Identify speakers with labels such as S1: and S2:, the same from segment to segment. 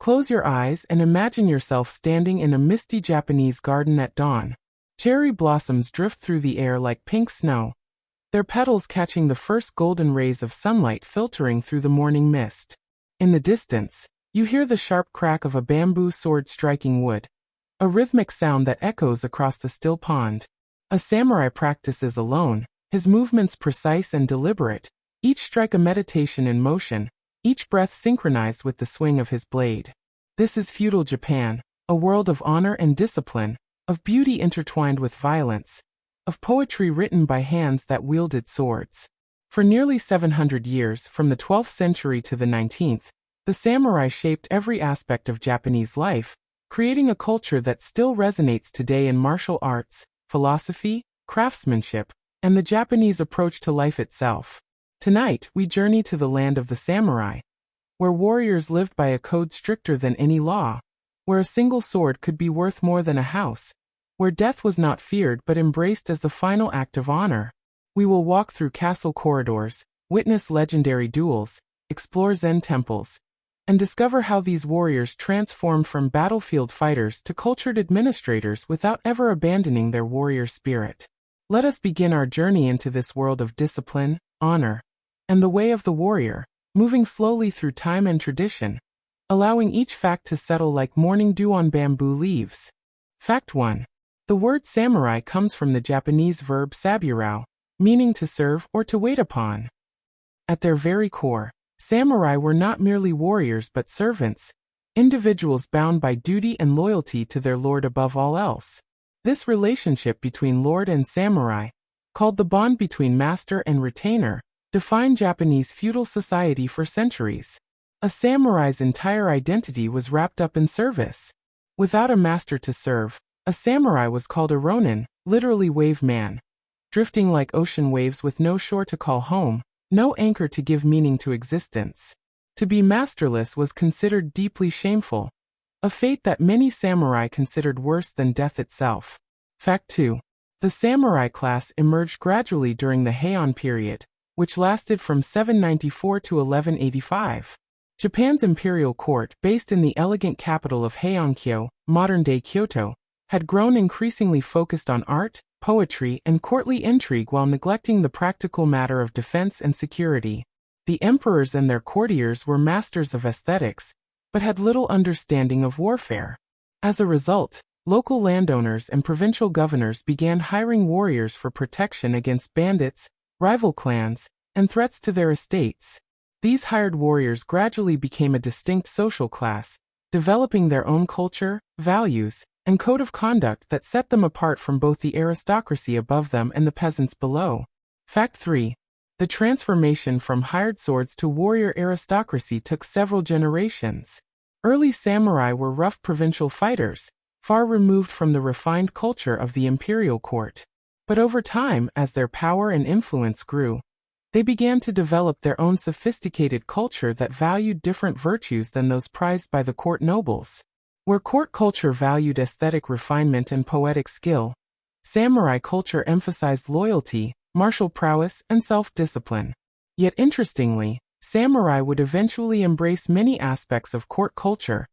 S1: Close your eyes and imagine yourself standing in a misty Japanese garden at dawn. Cherry blossoms drift through the air like pink snow, their petals catching the first golden rays of sunlight filtering through the morning mist. In the distance, you hear the sharp crack of a bamboo sword striking wood, a rhythmic sound that echoes across the still pond. A samurai practices alone, his movements precise and deliberate, each strike a meditation in motion, each breath synchronized with the swing of his blade. This is feudal Japan, a world of honor and discipline, of beauty intertwined with violence, of poetry written by hands that wielded swords. For nearly 700 years, from the 12th century to the 19th, the samurai shaped every aspect of Japanese life, creating a culture that still resonates today in martial arts, philosophy, craftsmanship, and the Japanese approach to life itself. Tonight, we journey to the land of the samurai, where warriors lived by a code stricter than any law, where a single sword could be worth more than a house, where death was not feared but embraced as the final act of honor. We will walk through castle corridors, witness legendary duels, explore Zen temples, and discover how these warriors transformed from battlefield fighters to cultured administrators without ever abandoning their warrior spirit. Let us begin our journey into this world of discipline, honor, and the way of the warrior, moving slowly through time and tradition, allowing each fact to settle like morning dew on bamboo leaves. Fact 1. The word samurai comes from the Japanese verb saburao, meaning to serve or to wait upon. At their very core, samurai were not merely warriors but servants, individuals bound by duty and loyalty to their lord above all else. This relationship between lord and samurai, called the bond between master and retainer, defined Japanese feudal society for centuries. A samurai's entire identity was wrapped up in service. Without a master to serve, a samurai was called a ronin, literally wave man, drifting like ocean waves with no shore to call home, no anchor to give meaning to existence. To be masterless was considered deeply shameful, a fate that many samurai considered worse than death itself. Fact 2. The samurai class emerged gradually during the Heian period, which lasted from 794 to 1185. Japan's imperial court, based in the elegant capital of Heian-kyo, modern-day Kyoto, had grown increasingly focused on art, poetry, and courtly intrigue while neglecting the practical matter of defense and security. The emperors and their courtiers were masters of aesthetics, but had little understanding of warfare. As a result, local landowners and provincial governors began hiring warriors for protection against bandits, rival clans, and threats to their estates. These hired warriors gradually became a distinct social class, developing their own culture, values, and code of conduct that set them apart from both the aristocracy above them and the peasants below. Fact 3. The transformation from hired swords to warrior aristocracy took several generations. Early samurai were rough provincial fighters, far removed from the refined culture of the imperial court. But over time, as their power and influence grew, they began to develop their own sophisticated culture that valued different virtues than those prized by the court nobles. Where court culture valued aesthetic refinement and poetic skill, samurai culture emphasized loyalty, martial prowess, and self-discipline. Yet interestingly, samurai would eventually embrace many aspects of court culture,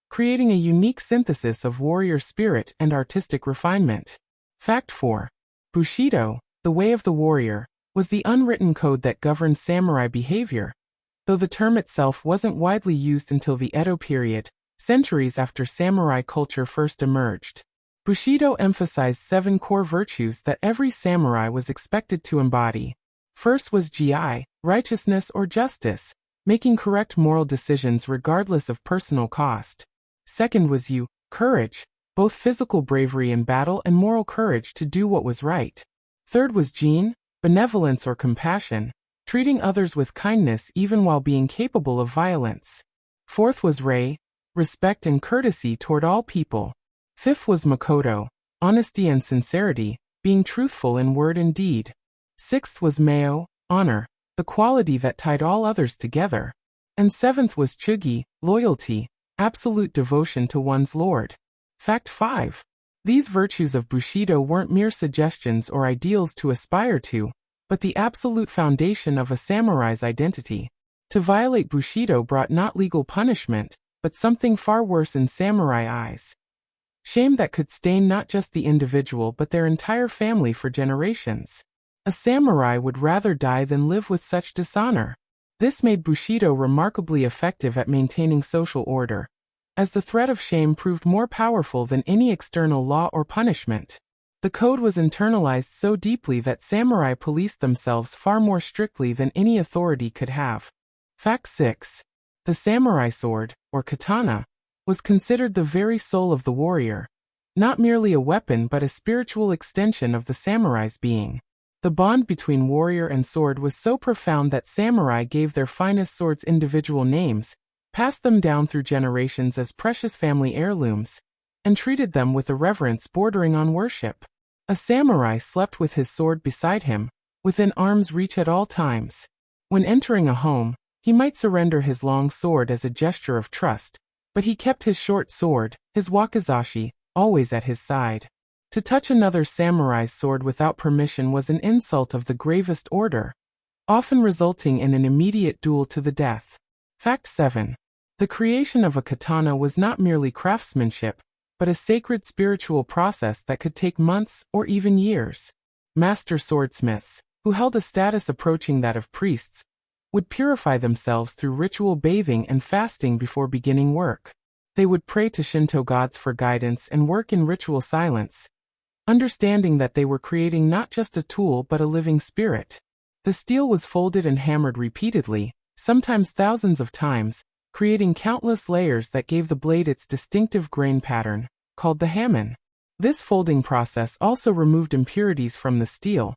S1: creating a unique synthesis of warrior spirit and artistic refinement. Fact 4. Bushido, the way of the warrior, was the unwritten code that governed samurai behavior, though the term itself wasn't widely used until the Edo period, centuries after samurai culture first emerged. Bushido emphasized 7 core virtues that every samurai was expected to embody. First was ji, righteousness or justice, making correct moral decisions regardless of personal cost. Second was yu, courage, both physical bravery in battle and moral courage to do what was right. Third was jin, benevolence or compassion, treating others with kindness even while being capable of violence. Fourth was rei, respect and courtesy toward all people. Fifth was makoto, honesty and sincerity, being truthful in word and deed. Sixth was meo, honor, the quality that tied all others together. And seventh was chugi, loyalty, absolute devotion to one's lord. Fact 5. These virtues of Bushido weren't mere suggestions or ideals to aspire to, but the absolute foundation of a samurai's identity. To violate Bushido brought not legal punishment, but something far worse in samurai eyes. Shame that could stain not just the individual but their entire family for generations. A samurai would rather die than live with such dishonor. This made Bushido remarkably effective at maintaining social order, as the threat of shame proved more powerful than any external law or punishment. The code was internalized so deeply that samurai policed themselves far more strictly than any authority could have. Fact 6. The samurai sword, or katana, was considered the very soul of the warrior, not merely a weapon but a spiritual extension of the samurai's being. The bond between warrior and sword was so profound that samurai gave their finest swords individual names, passed them down through generations as precious family heirlooms, and treated them with a reverence bordering on worship. A samurai slept with his sword beside him, within arm's reach at all times. When entering a home, he might surrender his long sword as a gesture of trust, but he kept his short sword, his wakizashi, always at his side. To touch another samurai's sword without permission was an insult of the gravest order, often resulting in an immediate duel to the death. Fact 7. The creation of a katana was not merely craftsmanship, but a sacred spiritual process that could take months or even years. Master swordsmiths, who held a status approaching that of priests, would purify themselves through ritual bathing and fasting before beginning work. They would pray to Shinto gods for guidance and work in ritual silence, understanding that they were creating not just a tool but a living spirit. The steel was folded and hammered repeatedly, sometimes thousands of times, creating countless layers that gave the blade its distinctive grain pattern, called the hamon. This folding process also removed impurities from the steel,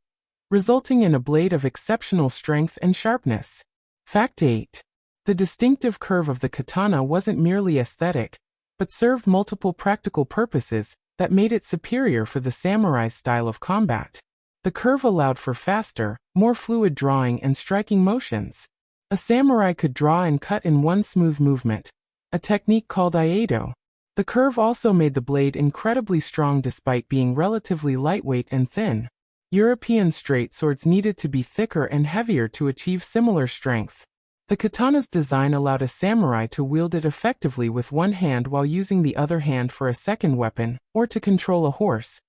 S1: resulting in a blade of exceptional strength and sharpness. Fact 8. The distinctive curve of the katana wasn't merely aesthetic, but served multiple practical purposes that made it superior for the samurai's style of combat. The curve allowed for faster, more fluid drawing and striking motions. A samurai could draw and cut in one smooth movement, a technique called iaido. The curve also made the blade incredibly strong despite being relatively lightweight and thin. European straight swords needed to be thicker and heavier to achieve similar strength. The katana's design allowed a samurai to wield it effectively with one hand while using the other hand for a second weapon, or to control a horse,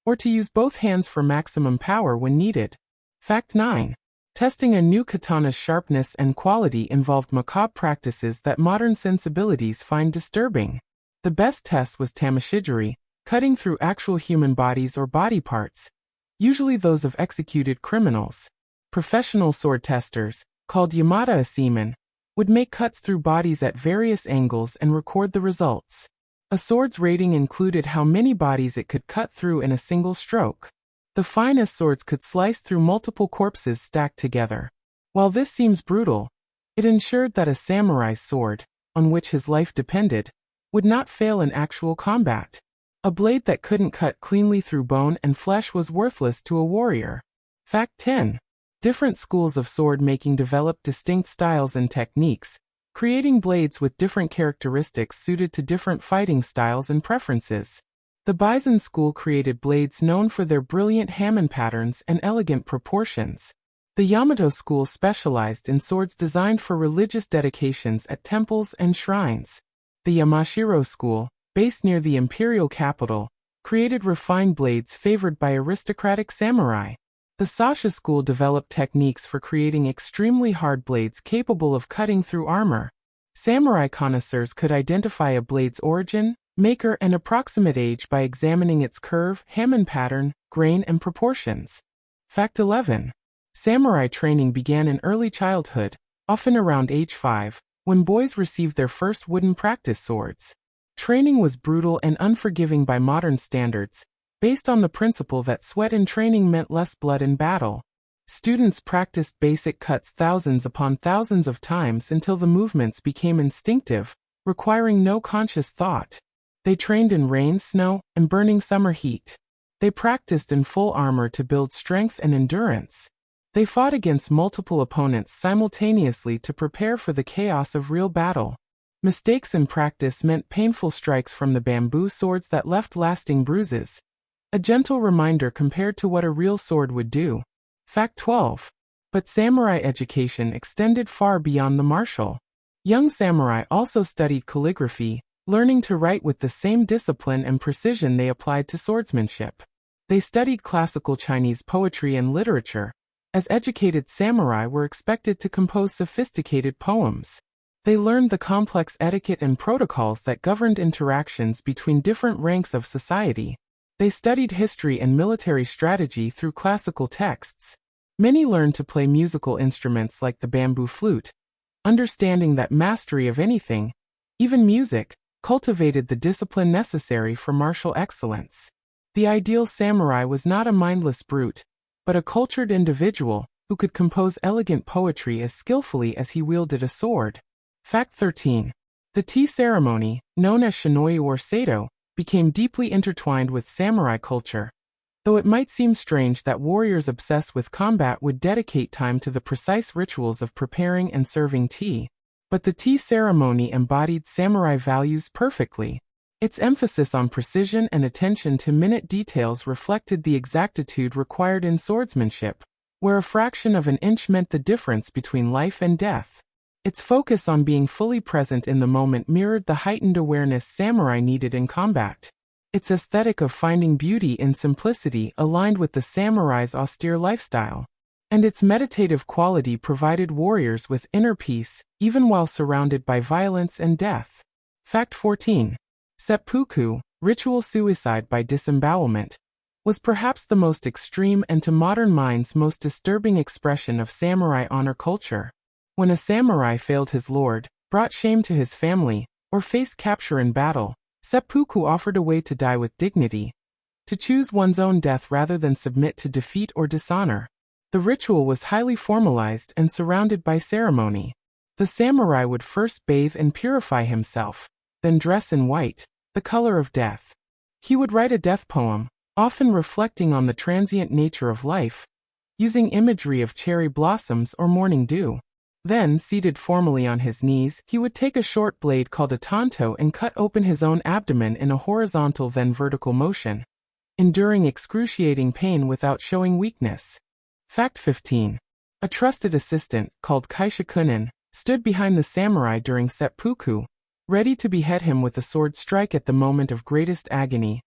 S1: or to use both hands for maximum power when needed. Fact 9. Testing a new katana's sharpness and quality involved macabre practices that modern sensibilities find disturbing. The best test was tamashigiri, cutting through actual human bodies or body parts, usually those of executed criminals. Professional sword testers, called yamada asemen, would make cuts through bodies at various angles and record the results. A sword's rating included how many bodies it could cut through in a single stroke. The finest swords could slice through multiple corpses stacked together. While this seems brutal, it ensured that a samurai's sword, on which his life depended, would not fail in actual combat. A blade that couldn't cut cleanly through bone and flesh was worthless to a warrior. Fact 10. Different schools of sword making developed distinct styles and techniques, creating blades with different characteristics suited to different fighting styles and preferences. The Bison school created blades known for their brilliant hamon patterns and elegant proportions. The Yamato school specialized in swords designed for religious dedications at temples and shrines. The Yamashiro school, based near the imperial capital, created refined blades favored by aristocratic samurai. The Sasha school developed techniques for creating extremely hard blades capable of cutting through armor. Samurai connoisseurs could identify a blade's origin, maker and approximate age by examining its curve, hamon pattern, grain and proportions. Fact 11. Samurai training began in early childhood, often around age 5, when boys received their first wooden practice swords. Training was brutal and unforgiving by modern standards, based on the principle that sweat in training meant less blood in battle. Students practiced basic cuts thousands upon thousands of times until the movements became instinctive, requiring no conscious thought. They trained in rain, snow, and burning summer heat. They practiced in full armor to build strength and endurance. They fought against multiple opponents simultaneously to prepare for the chaos of real battle. Mistakes in practice meant painful strikes from the bamboo swords that left lasting bruises, a gentle reminder compared to what a real sword would do. Fact 12. But samurai education extended far beyond the martial. Young samurai also studied calligraphy, learning to write with the same discipline and precision they applied to swordsmanship. They studied classical Chinese poetry and literature, as educated samurai were expected to compose sophisticated poems. They learned the complex etiquette and protocols that governed interactions between different ranks of society. They studied history and military strategy through classical texts. Many learned to play musical instruments like the bamboo flute, understanding that mastery of anything, even music, cultivated the discipline necessary for martial excellence. The ideal samurai was not a mindless brute, but a cultured individual who could compose elegant poetry as skillfully as he wielded a sword. Fact 13. The tea ceremony, known as shinoi or sado, became deeply intertwined with samurai culture. Though it might seem strange that warriors obsessed with combat would dedicate time to the precise rituals of preparing and serving tea, but the tea ceremony embodied samurai values perfectly. Its emphasis on precision and attention to minute details reflected the exactitude required in swordsmanship, where a fraction of an inch meant the difference between life and death. Its focus on being fully present in the moment mirrored the heightened awareness samurai needed in combat. Its aesthetic of finding beauty in simplicity aligned with the samurai's austere lifestyle, and its meditative quality provided warriors with inner peace, even while surrounded by violence and death. Fact 14. Seppuku, ritual suicide by disembowelment, was perhaps the most extreme and to modern minds most disturbing expression of samurai honor culture. When a samurai failed his lord, brought shame to his family, or faced capture in battle, seppuku offered a way to die with dignity, to choose one's own death rather than submit to defeat or dishonor. The ritual was highly formalized and surrounded by ceremony. The samurai would first bathe and purify himself, then dress in white, the color of death. He would write a death poem, often reflecting on the transient nature of life, using imagery of cherry blossoms or morning dew. Then, seated formally on his knees, he would take a short blade called a tanto and cut open his own abdomen in a horizontal then vertical motion, enduring excruciating pain without showing weakness. Fact 15. A trusted assistant, called kaishakunin, stood behind the samurai during seppuku, ready to behead him with a sword strike at the moment of greatest agony,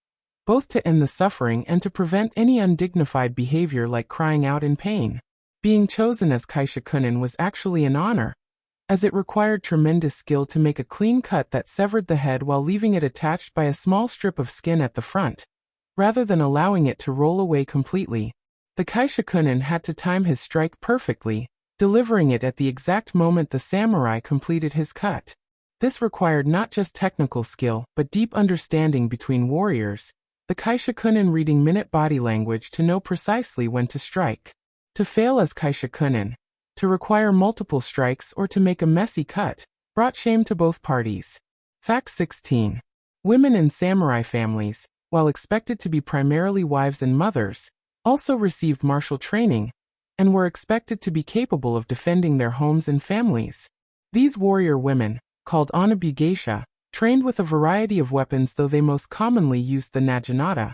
S1: both to end the suffering and to prevent any undignified behavior like crying out in pain. Being chosen as kaishakunin was actually an honor, as it required tremendous skill to make a clean cut that severed the head while leaving it attached by a small strip of skin at the front, rather than allowing it to roll away completely. The kaishakunin had to time his strike perfectly, delivering it at the exact moment the samurai completed his cut. This required not just technical skill, but deep understanding between warriors, the kaishakunin reading minute body language to know precisely when to strike. To fail as kaishakunin, to require multiple strikes or to make a messy cut, brought shame to both parties. Fact 16. Women in samurai families, while expected to be primarily wives and mothers, also received martial training, and were expected to be capable of defending their homes and families. These warrior women, called onabi geisha, trained with a variety of weapons, though they most commonly used the naginata,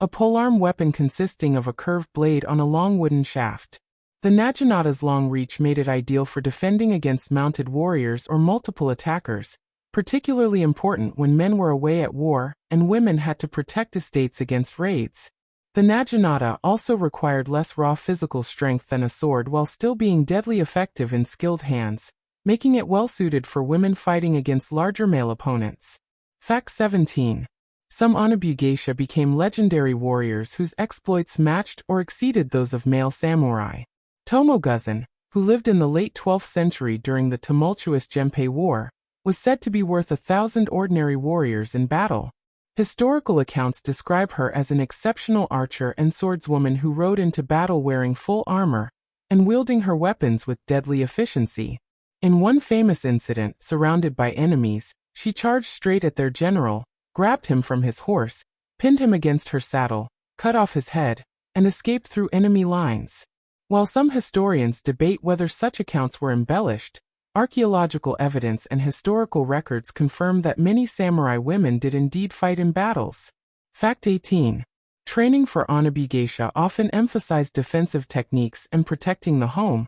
S1: a polearm weapon consisting of a curved blade on a long wooden shaft. The naginata's long reach made it ideal for defending against mounted warriors or multiple attackers, particularly important when men were away at war and women had to protect estates against raids. The naginata also required less raw physical strength than a sword while still being deadly effective in skilled hands, making it well suited for women fighting against larger male opponents. Fact 17. Some onabi geisha became legendary warriors whose exploits matched or exceeded those of male samurai. Tomoguzan, who lived in the late 12th century during the tumultuous Genpei War, was said to be worth 1,000 ordinary warriors in battle. Historical accounts describe her as an exceptional archer and swordswoman who rode into battle wearing full armor and wielding her weapons with deadly efficiency. In one famous incident, surrounded by enemies, she charged straight at their general, grabbed him from his horse, pinned him against her saddle, cut off his head, and escaped through enemy lines. While some historians debate whether such accounts were embellished, archaeological evidence and historical records confirm that many samurai women did indeed fight in battles. Fact 18. Training for onabi geisha often emphasized defensive techniques and protecting the home,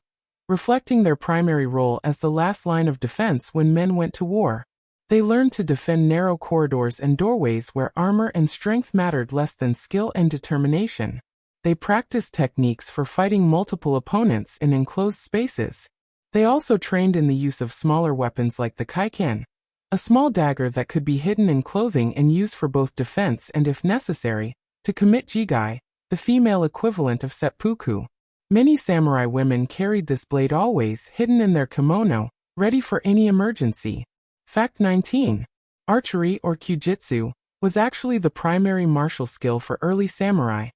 S1: reflecting their primary role as the last line of defense when men went to war. They learned to defend narrow corridors and doorways where armor and strength mattered less than skill and determination. They practiced techniques for fighting multiple opponents in enclosed spaces. They also trained in the use of smaller weapons like the kaiken, a small dagger that could be hidden in clothing and used for both defense and, if necessary, to commit jigai, the female equivalent of seppuku. Many samurai women carried this blade always hidden in their kimono, ready for any emergency. Fact 19. Archery or kyujitsu was actually the primary martial skill for early samurai,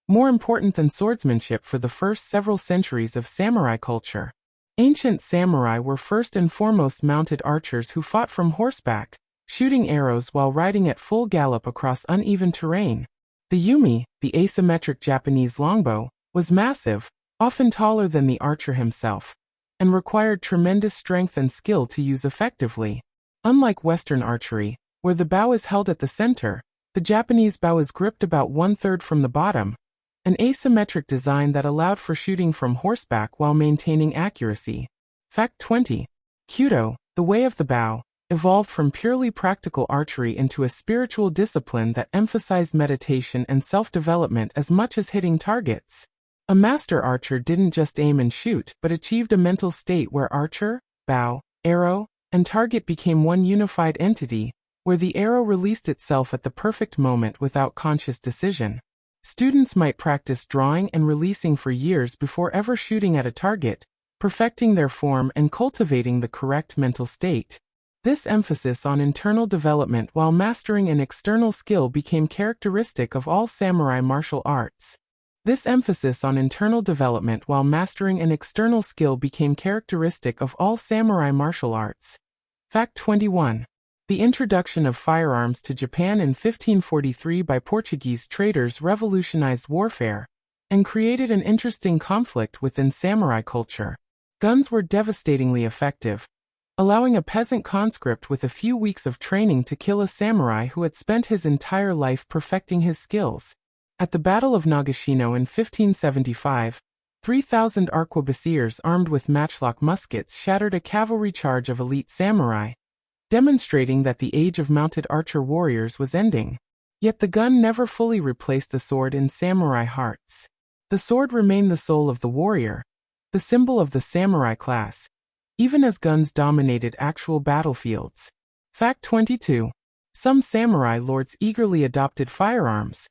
S1: more important than swordsmanship for the first several centuries of samurai culture. Ancient samurai were first and foremost mounted archers who fought from horseback, shooting arrows while riding at full gallop across uneven terrain. The yumi, the asymmetric Japanese longbow, was massive, often taller than the archer himself, and required tremendous strength and skill to use effectively. Unlike Western archery, where the bow is held at the center, the Japanese bow is gripped about 1/3 from the bottom, an asymmetric design that allowed for shooting from horseback while maintaining accuracy. Fact 20. Kyudo, the way of the bow, evolved from purely practical archery into a spiritual discipline that emphasized meditation and self-development as much as hitting targets. A master archer didn't just aim and shoot, but achieved a mental state where archer, bow, arrow, and target became one unified entity, where the arrow released itself at the perfect moment without conscious decision. Students might practice drawing and releasing for years before ever shooting at a target, perfecting their form and cultivating the correct mental state. This emphasis on internal development while mastering an external skill became characteristic of all samurai martial arts. Fact 21. The introduction of firearms to Japan in 1543 by Portuguese traders revolutionized warfare and created an interesting conflict within samurai culture. Guns were devastatingly effective, allowing a peasant conscript with a few weeks of training to kill a samurai who had spent his entire life perfecting his skills. At the Battle of Nagashino in 1575, 3,000 arquebusiers armed with matchlock muskets shattered a cavalry charge of elite samurai, demonstrating that the age of mounted archer warriors was ending. Yet the gun never fully replaced the sword in samurai hearts. The sword remained the soul of the warrior, the symbol of the samurai class, even as guns dominated actual battlefields. Fact 22. Some samurai lords eagerly adopted firearms,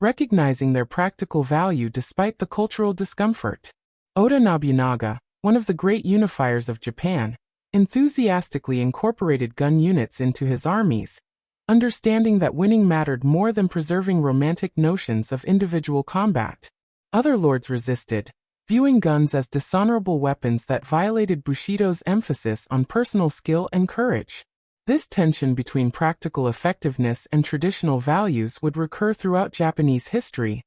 S1: recognizing their practical value despite the cultural discomfort. Oda Nobunaga, one of the great unifiers of Japan, enthusiastically incorporated gun units into his armies, understanding that winning mattered more than preserving romantic notions of individual combat. Other lords resisted, viewing guns as dishonorable weapons that violated Bushido's emphasis on personal skill and courage. This tension between practical effectiveness and traditional values would recur throughout Japanese history,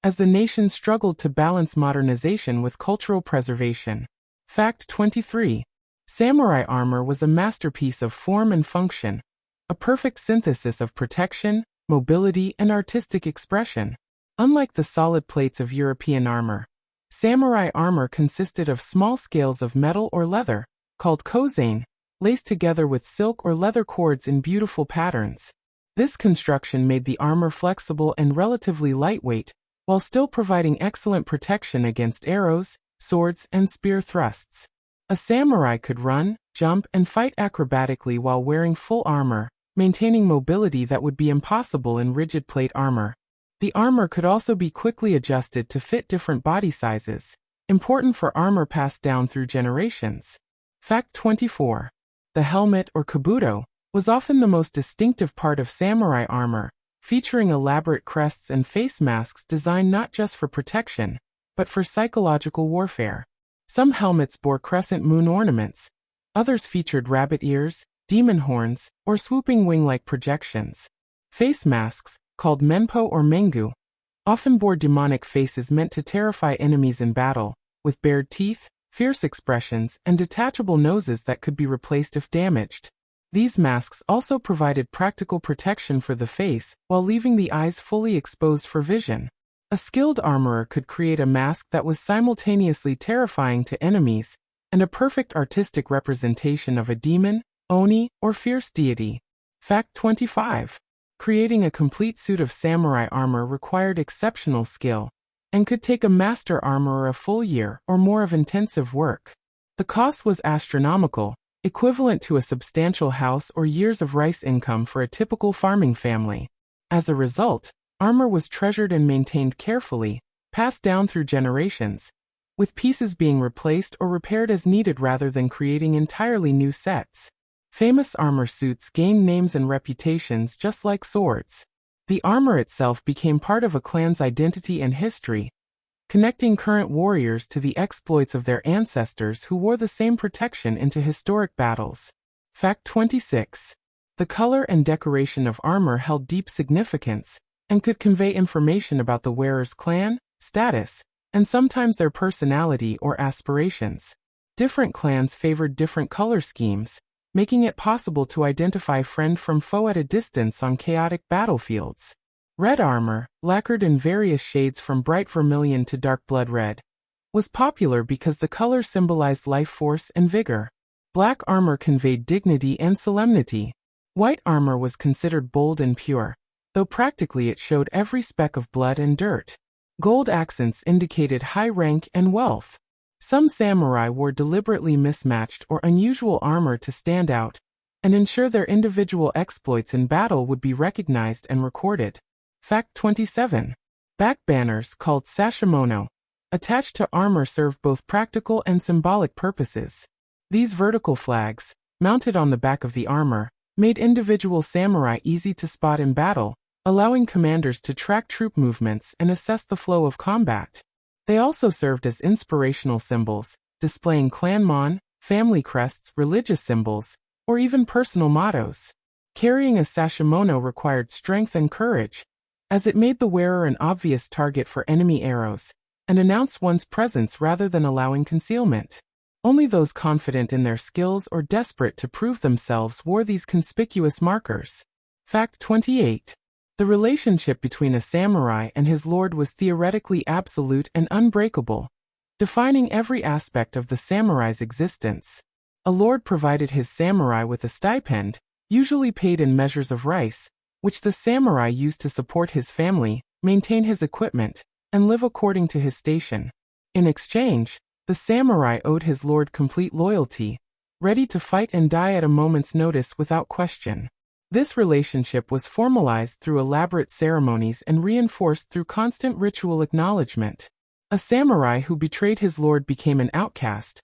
S1: as the nation struggled to balance modernization with cultural preservation. Fact 23. Samurai armor was a masterpiece of form and function, a perfect synthesis of protection, mobility, and artistic expression. Unlike the solid plates of European armor, samurai armor consisted of small scales of metal or leather, called kozain, laced together with silk or leather cords in beautiful patterns. This construction made the armor flexible and relatively lightweight, while still providing excellent protection against arrows, swords, and spear thrusts. A samurai could run, jump, and fight acrobatically while wearing full armor, maintaining mobility that would be impossible in rigid plate armor. The armor could also be quickly adjusted to fit different body sizes, important for armor passed down through generations. Fact 24. The helmet, or kabuto, was often the most distinctive part of samurai armor, featuring elaborate crests and face masks designed not just for protection, but for psychological warfare. Some helmets bore crescent moon ornaments, others featured rabbit ears, demon horns, or swooping wing-like projections. Face masks, called menpo or mengu, often bore demonic faces meant to terrify enemies in battle, with bared teeth, fierce expressions, and detachable noses that could be replaced if damaged. These masks also provided practical protection for the face, while leaving the eyes fully exposed for vision. A skilled armorer could create a mask that was simultaneously terrifying to enemies and a perfect artistic representation of a demon, oni, or fierce deity. Fact 25. Creating a complete suit of samurai armor required exceptional skill, and could take a master armorer a full year or more of intensive work. The cost was astronomical, equivalent to a substantial house or years of rice income for a typical farming family. As a result, armor was treasured and maintained carefully, passed down through generations, with pieces being replaced or repaired as needed rather than creating entirely new sets. Famous armor suits gained names and reputations just like swords. The armor itself became part of a clan's identity and history, connecting current warriors to the exploits of their ancestors who wore the same protection into historic battles. Fact 26. The color and decoration of armor held deep significance, and could convey information about the wearer's clan, status, and sometimes their personality or aspirations. Different clans favored different color schemes, making it possible to identify friend from foe at a distance on chaotic battlefields. Red armor, lacquered in various shades from bright vermilion to dark blood red, was popular because the color symbolized life force and vigor. Black armor conveyed dignity and solemnity. White armor was considered bold and pure, though practically it showed every speck of blood and dirt. Gold accents indicated high rank and wealth. Some samurai wore deliberately mismatched or unusual armor to stand out and ensure their individual exploits in battle would be recognized and recorded. Fact 27. Back banners, called sashimono, attached to armor served both practical and symbolic purposes. These vertical flags, mounted on the back of the armor, made individual samurai easy to spot in battle, allowing commanders to track troop movements and assess the flow of combat. They also served as inspirational symbols, displaying clanmon, family crests, religious symbols, or even personal mottos. Carrying a sashimono required strength and courage, as it made the wearer an obvious target for enemy arrows, and announced one's presence rather than allowing concealment. Only those confident in their skills or desperate to prove themselves wore these conspicuous markers. Fact 28. The relationship between a samurai and his lord was theoretically absolute and unbreakable, defining every aspect of the samurai's existence. A lord provided his samurai with a stipend, usually paid in measures of rice, which the samurai used to support his family, maintain his equipment, and live according to his station. In exchange, the samurai owed his lord complete loyalty, ready to fight and die at a moment's notice without question. This relationship was formalized through elaborate ceremonies and reinforced through constant ritual acknowledgement. A samurai who betrayed his lord became an outcast,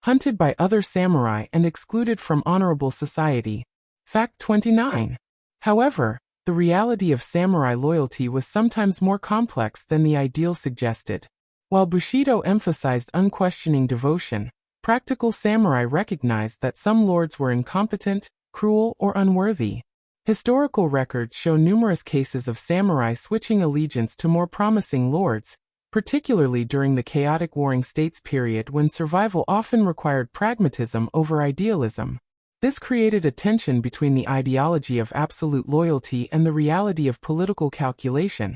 S1: hunted by other samurai and excluded from honorable society. Fact 29. However, the reality of samurai loyalty was sometimes more complex than the ideal suggested. While Bushido emphasized unquestioning devotion, practical samurai recognized that some lords were incompetent, cruel, or unworthy. Historical records show numerous cases of samurai switching allegiance to more promising lords, particularly during the chaotic warring states period when survival often required pragmatism over idealism. This created a tension between the ideology of absolute loyalty and the reality of political calculation,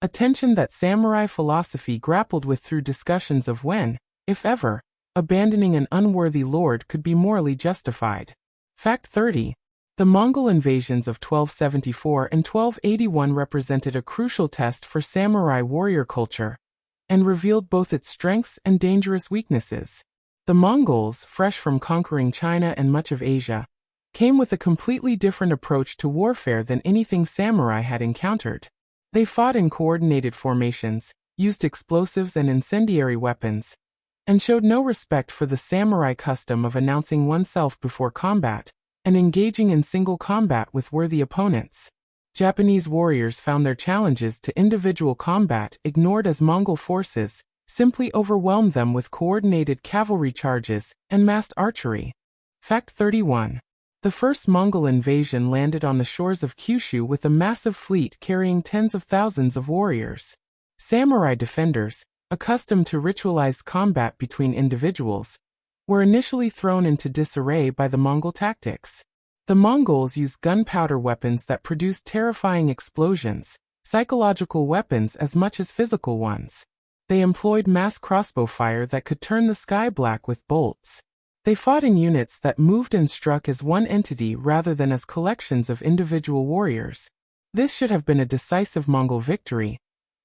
S1: a tension that samurai philosophy grappled with through discussions of when, if ever, abandoning an unworthy lord could be morally justified. Fact 30. The Mongol invasions of 1274 and 1281 represented a crucial test for samurai warrior culture, and revealed both its strengths and dangerous weaknesses. The Mongols, fresh from conquering China and much of Asia, came with a completely different approach to warfare than anything samurai had encountered. They fought in coordinated formations, used explosives and incendiary weapons, and showed no respect for the samurai custom of announcing oneself before combat, and engaging in single combat with worthy opponents. Japanese warriors found their challenges to individual combat ignored as Mongol forces simply overwhelmed them with coordinated cavalry charges and massed archery. Fact 31. The first Mongol invasion landed on the shores of Kyushu with a massive fleet carrying tens of thousands of warriors. Samurai defenders, accustomed to ritualized combat between individuals, were initially thrown into disarray by the Mongol tactics. The Mongols used gunpowder weapons that produced terrifying explosions, psychological weapons as much as physical ones. They employed mass crossbow fire that could turn the sky black with bolts. They fought in units that moved and struck as one entity rather than as collections of individual warriors. This should have been a decisive Mongol victory,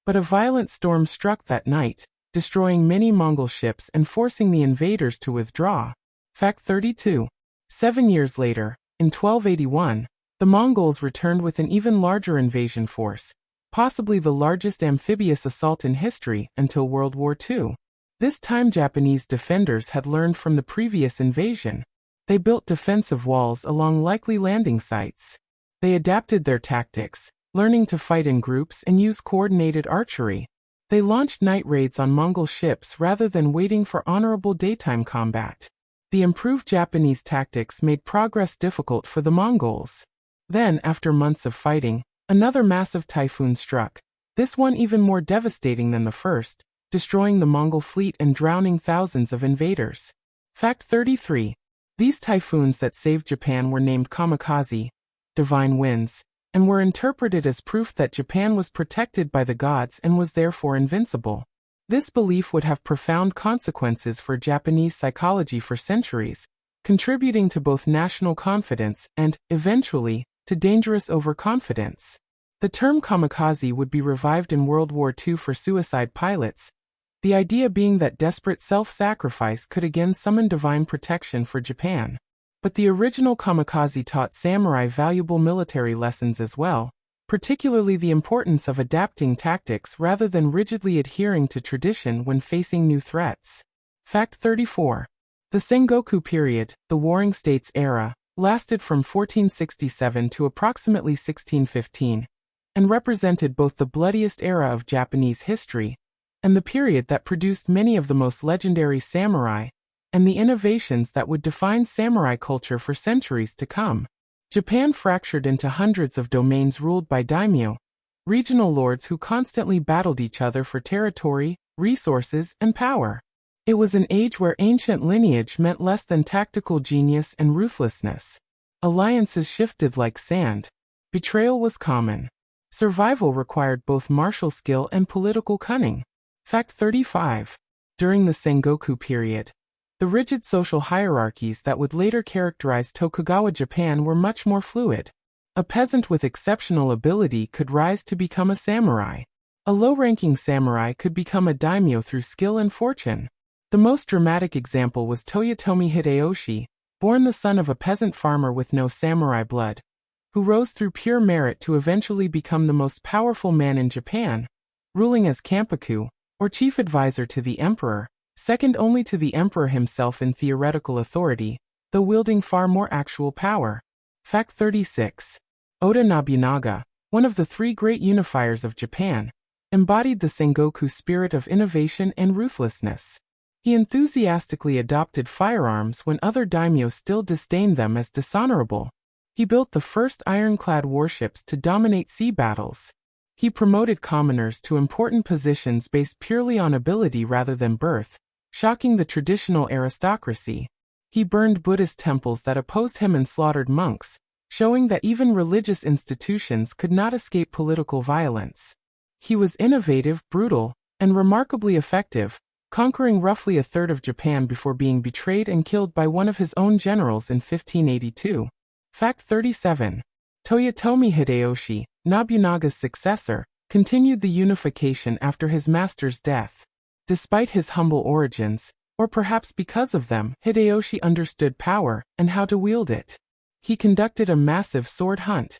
S1: but a violent storm struck that night, destroying many Mongol ships and forcing the invaders to withdraw. Fact 32. 7 years later, in 1281, the Mongols returned with an even larger invasion force, possibly the largest amphibious assault in history until World War II. This time Japanese defenders had learned from the previous invasion. They built defensive walls along likely landing sites. They adapted their tactics, learning to fight in groups and use coordinated archery. They launched night raids on Mongol ships rather than waiting for honorable daytime combat. The improved Japanese tactics made progress difficult for the Mongols. Then, after months of fighting, another massive typhoon struck, this one even more devastating than the first, destroying the Mongol fleet and drowning thousands of invaders. Fact 33. These typhoons that saved Japan were named kamikaze, divine winds, and were interpreted as proof that Japan was protected by the gods and was therefore invincible. This belief would have profound consequences for Japanese psychology for centuries, contributing to both national confidence and, eventually, to dangerous overconfidence. The term kamikaze would be revived in World War II for suicide pilots, the idea being that desperate self-sacrifice could again summon divine protection for Japan. But the original kamikaze taught samurai valuable military lessons as well, particularly the importance of adapting tactics rather than rigidly adhering to tradition when facing new threats. Fact 34. The Sengoku period, the Warring States era, lasted from 1467 to approximately 1615, and represented both the bloodiest era of Japanese history, and the period that produced many of the most legendary samurai, and the innovations that would define samurai culture for centuries to come. Japan fractured into hundreds of domains ruled by daimyo, regional lords who constantly battled each other for territory, resources, and power. It was an age where ancient lineage meant less than tactical genius and ruthlessness. Alliances shifted like sand. Betrayal was common. Survival required both martial skill and political cunning. Fact 35. During the Sengoku period, the rigid social hierarchies that would later characterize Tokugawa Japan were much more fluid. A peasant with exceptional ability could rise to become a samurai. A low-ranking samurai could become a daimyo through skill and fortune. The most dramatic example was Toyotomi Hideyoshi, born the son of a peasant farmer with no samurai blood, who rose through pure merit to eventually become the most powerful man in Japan, ruling as Kampuku, or chief advisor to the emperor, second only to the emperor himself in theoretical authority, though wielding far more actual power. Fact 36. Oda Nobunaga, one of the three great unifiers of Japan, embodied the Sengoku spirit of innovation and ruthlessness. He enthusiastically adopted firearms when other daimyo still disdained them as dishonorable. He built the first ironclad warships to dominate sea battles. He promoted commoners to important positions based purely on ability rather than birth, shocking the traditional aristocracy. He burned Buddhist temples that opposed him and slaughtered monks, showing that even religious institutions could not escape political violence. He was innovative, brutal, and remarkably effective, conquering roughly a third of Japan before being betrayed and killed by one of his own generals in 1582. Fact 37. Toyotomi Hideyoshi, Nobunaga's successor, continued the unification after his master's death. Despite his humble origins, or perhaps because of them, Hideyoshi understood power and how to wield it. He conducted a massive sword hunt,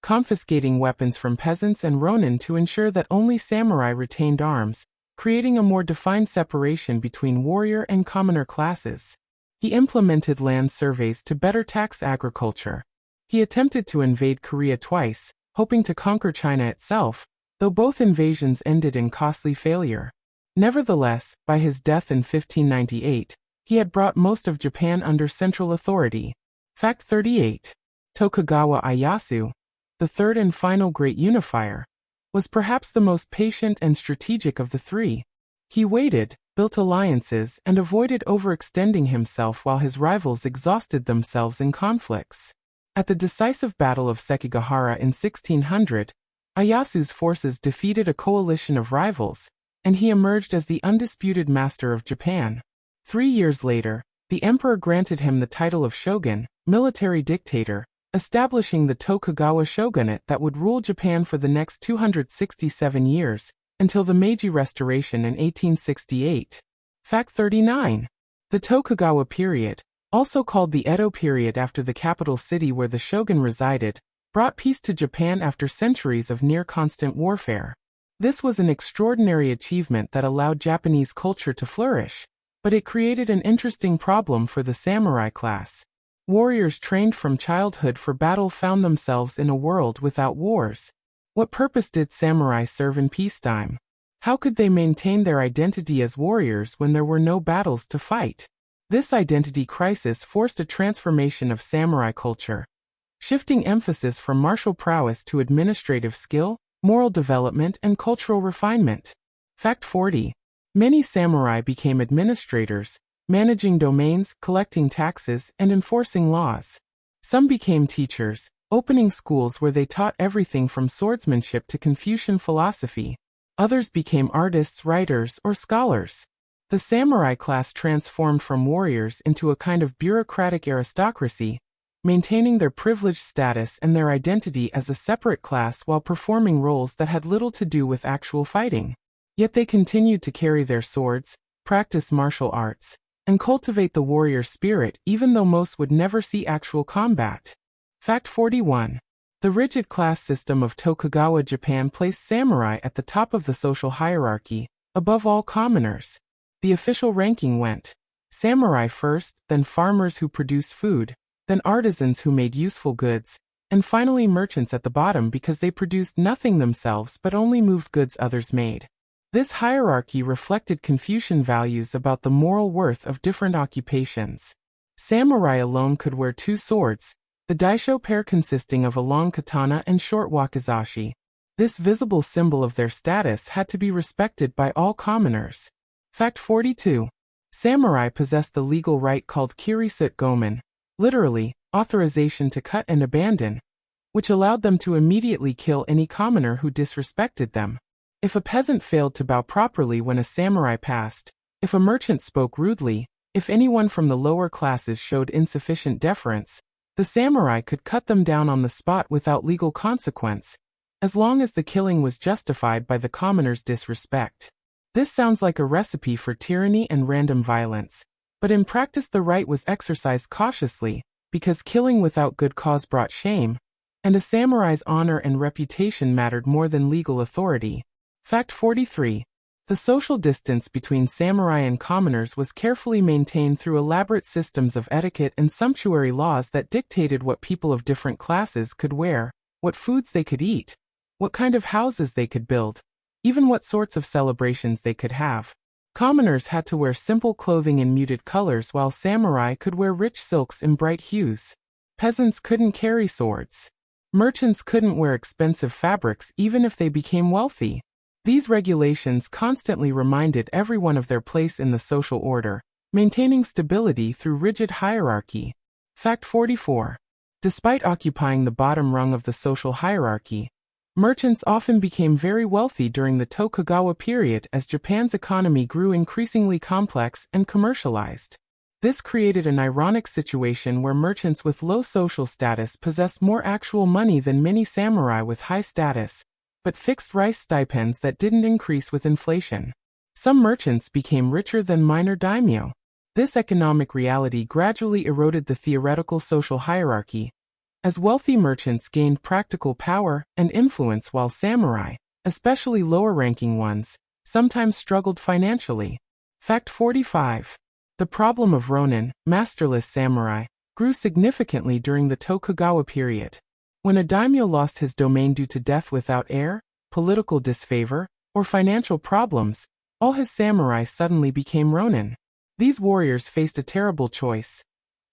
S1: confiscating weapons from peasants and ronin to ensure that only samurai retained arms, creating a more defined separation between warrior and commoner classes. He implemented land surveys to better tax agriculture. He attempted to invade Korea twice, hoping to conquer China itself, though both invasions ended in costly failure. Nevertheless, by his death in 1598, he had brought most of Japan under central authority. Fact 38. Tokugawa Ieyasu, the third and final great unifier, was perhaps the most patient and strategic of the three. He waited, built alliances, and avoided overextending himself while his rivals exhausted themselves in conflicts. At the decisive Battle of Sekigahara in 1600, Ieyasu's forces defeated a coalition of rivals, and he emerged as the undisputed master of Japan. 3 years later, the emperor granted him the title of shogun, military dictator, establishing the Tokugawa shogunate that would rule Japan for the next 267 years, until the Meiji Restoration in 1868. Fact 39. The Tokugawa period, also called the Edo period after the capital city where the shogun resided, brought peace to Japan after centuries of near-constant warfare. This was an extraordinary achievement that allowed Japanese culture to flourish, but it created an interesting problem for the samurai class. Warriors trained from childhood for battle found themselves in a world without wars. What purpose did samurai serve in peacetime? How could they maintain their identity as warriors when there were no battles to fight? This identity crisis forced a transformation of samurai culture, shifting emphasis from martial prowess to administrative skill, moral development, and cultural refinement. Fact 40. Many samurai became administrators, managing domains, collecting taxes, and enforcing laws. Some became teachers, opening schools where they taught everything from swordsmanship to Confucian philosophy. Others became artists, writers, or scholars. The samurai class transformed from warriors into a kind of bureaucratic aristocracy, maintaining their privileged status and their identity as a separate class while performing roles that had little to do with actual fighting. Yet they continued to carry their swords, practice martial arts, and cultivate the warrior spirit even though most would never see actual combat. Fact 41. The rigid class system of Tokugawa Japan placed samurai at the top of the social hierarchy, above all commoners. The official ranking went samurai first, then farmers who produced food, then artisans who made useful goods, and finally merchants at the bottom because they produced nothing themselves but only moved goods others made. This hierarchy reflected Confucian values about the moral worth of different occupations. Samurai alone could wear 2 swords, the daisho pair consisting of a long katana and short wakizashi. This visible symbol of their status had to be respected by all commoners. Fact 42. Samurai possessed the legal right called kirisut gomen, literally, authorization to cut and abandon, which allowed them to immediately kill any commoner who disrespected them. If a peasant failed to bow properly when a samurai passed, if a merchant spoke rudely, if anyone from the lower classes showed insufficient deference, the samurai could cut them down on the spot without legal consequence, as long as the killing was justified by the commoner's disrespect. This sounds like a recipe for tyranny and random violence, but in practice the right was exercised cautiously, because killing without good cause brought shame, and a samurai's honor and reputation mattered more than legal authority. Fact 43. The social distance between samurai and commoners was carefully maintained through elaborate systems of etiquette and sumptuary laws that dictated what people of different classes could wear, what foods they could eat, what kind of houses they could build, even what sorts of celebrations they could have. Commoners had to wear simple clothing in muted colors while samurai could wear rich silks in bright hues. Peasants couldn't carry swords. Merchants couldn't wear expensive fabrics even if they became wealthy. These regulations constantly reminded everyone of their place in the social order, maintaining stability through rigid hierarchy. Fact 44. Despite occupying the bottom rung of the social hierarchy, merchants often became very wealthy during the Tokugawa period as Japan's economy grew increasingly complex and commercialized. This created an ironic situation where merchants with low social status possessed more actual money than many samurai with high status, but fixed rice stipends that didn't increase with inflation. Some merchants became richer than minor daimyo. This economic reality gradually eroded the theoretical social hierarchy, as wealthy merchants gained practical power and influence while samurai, especially lower-ranking ones, sometimes struggled financially. Fact 45. The problem of ronin, masterless samurai, grew significantly during the Tokugawa period. When a daimyo lost his domain due to death without heir, political disfavor, or financial problems, all his samurai suddenly became ronin. These warriors faced a terrible choice: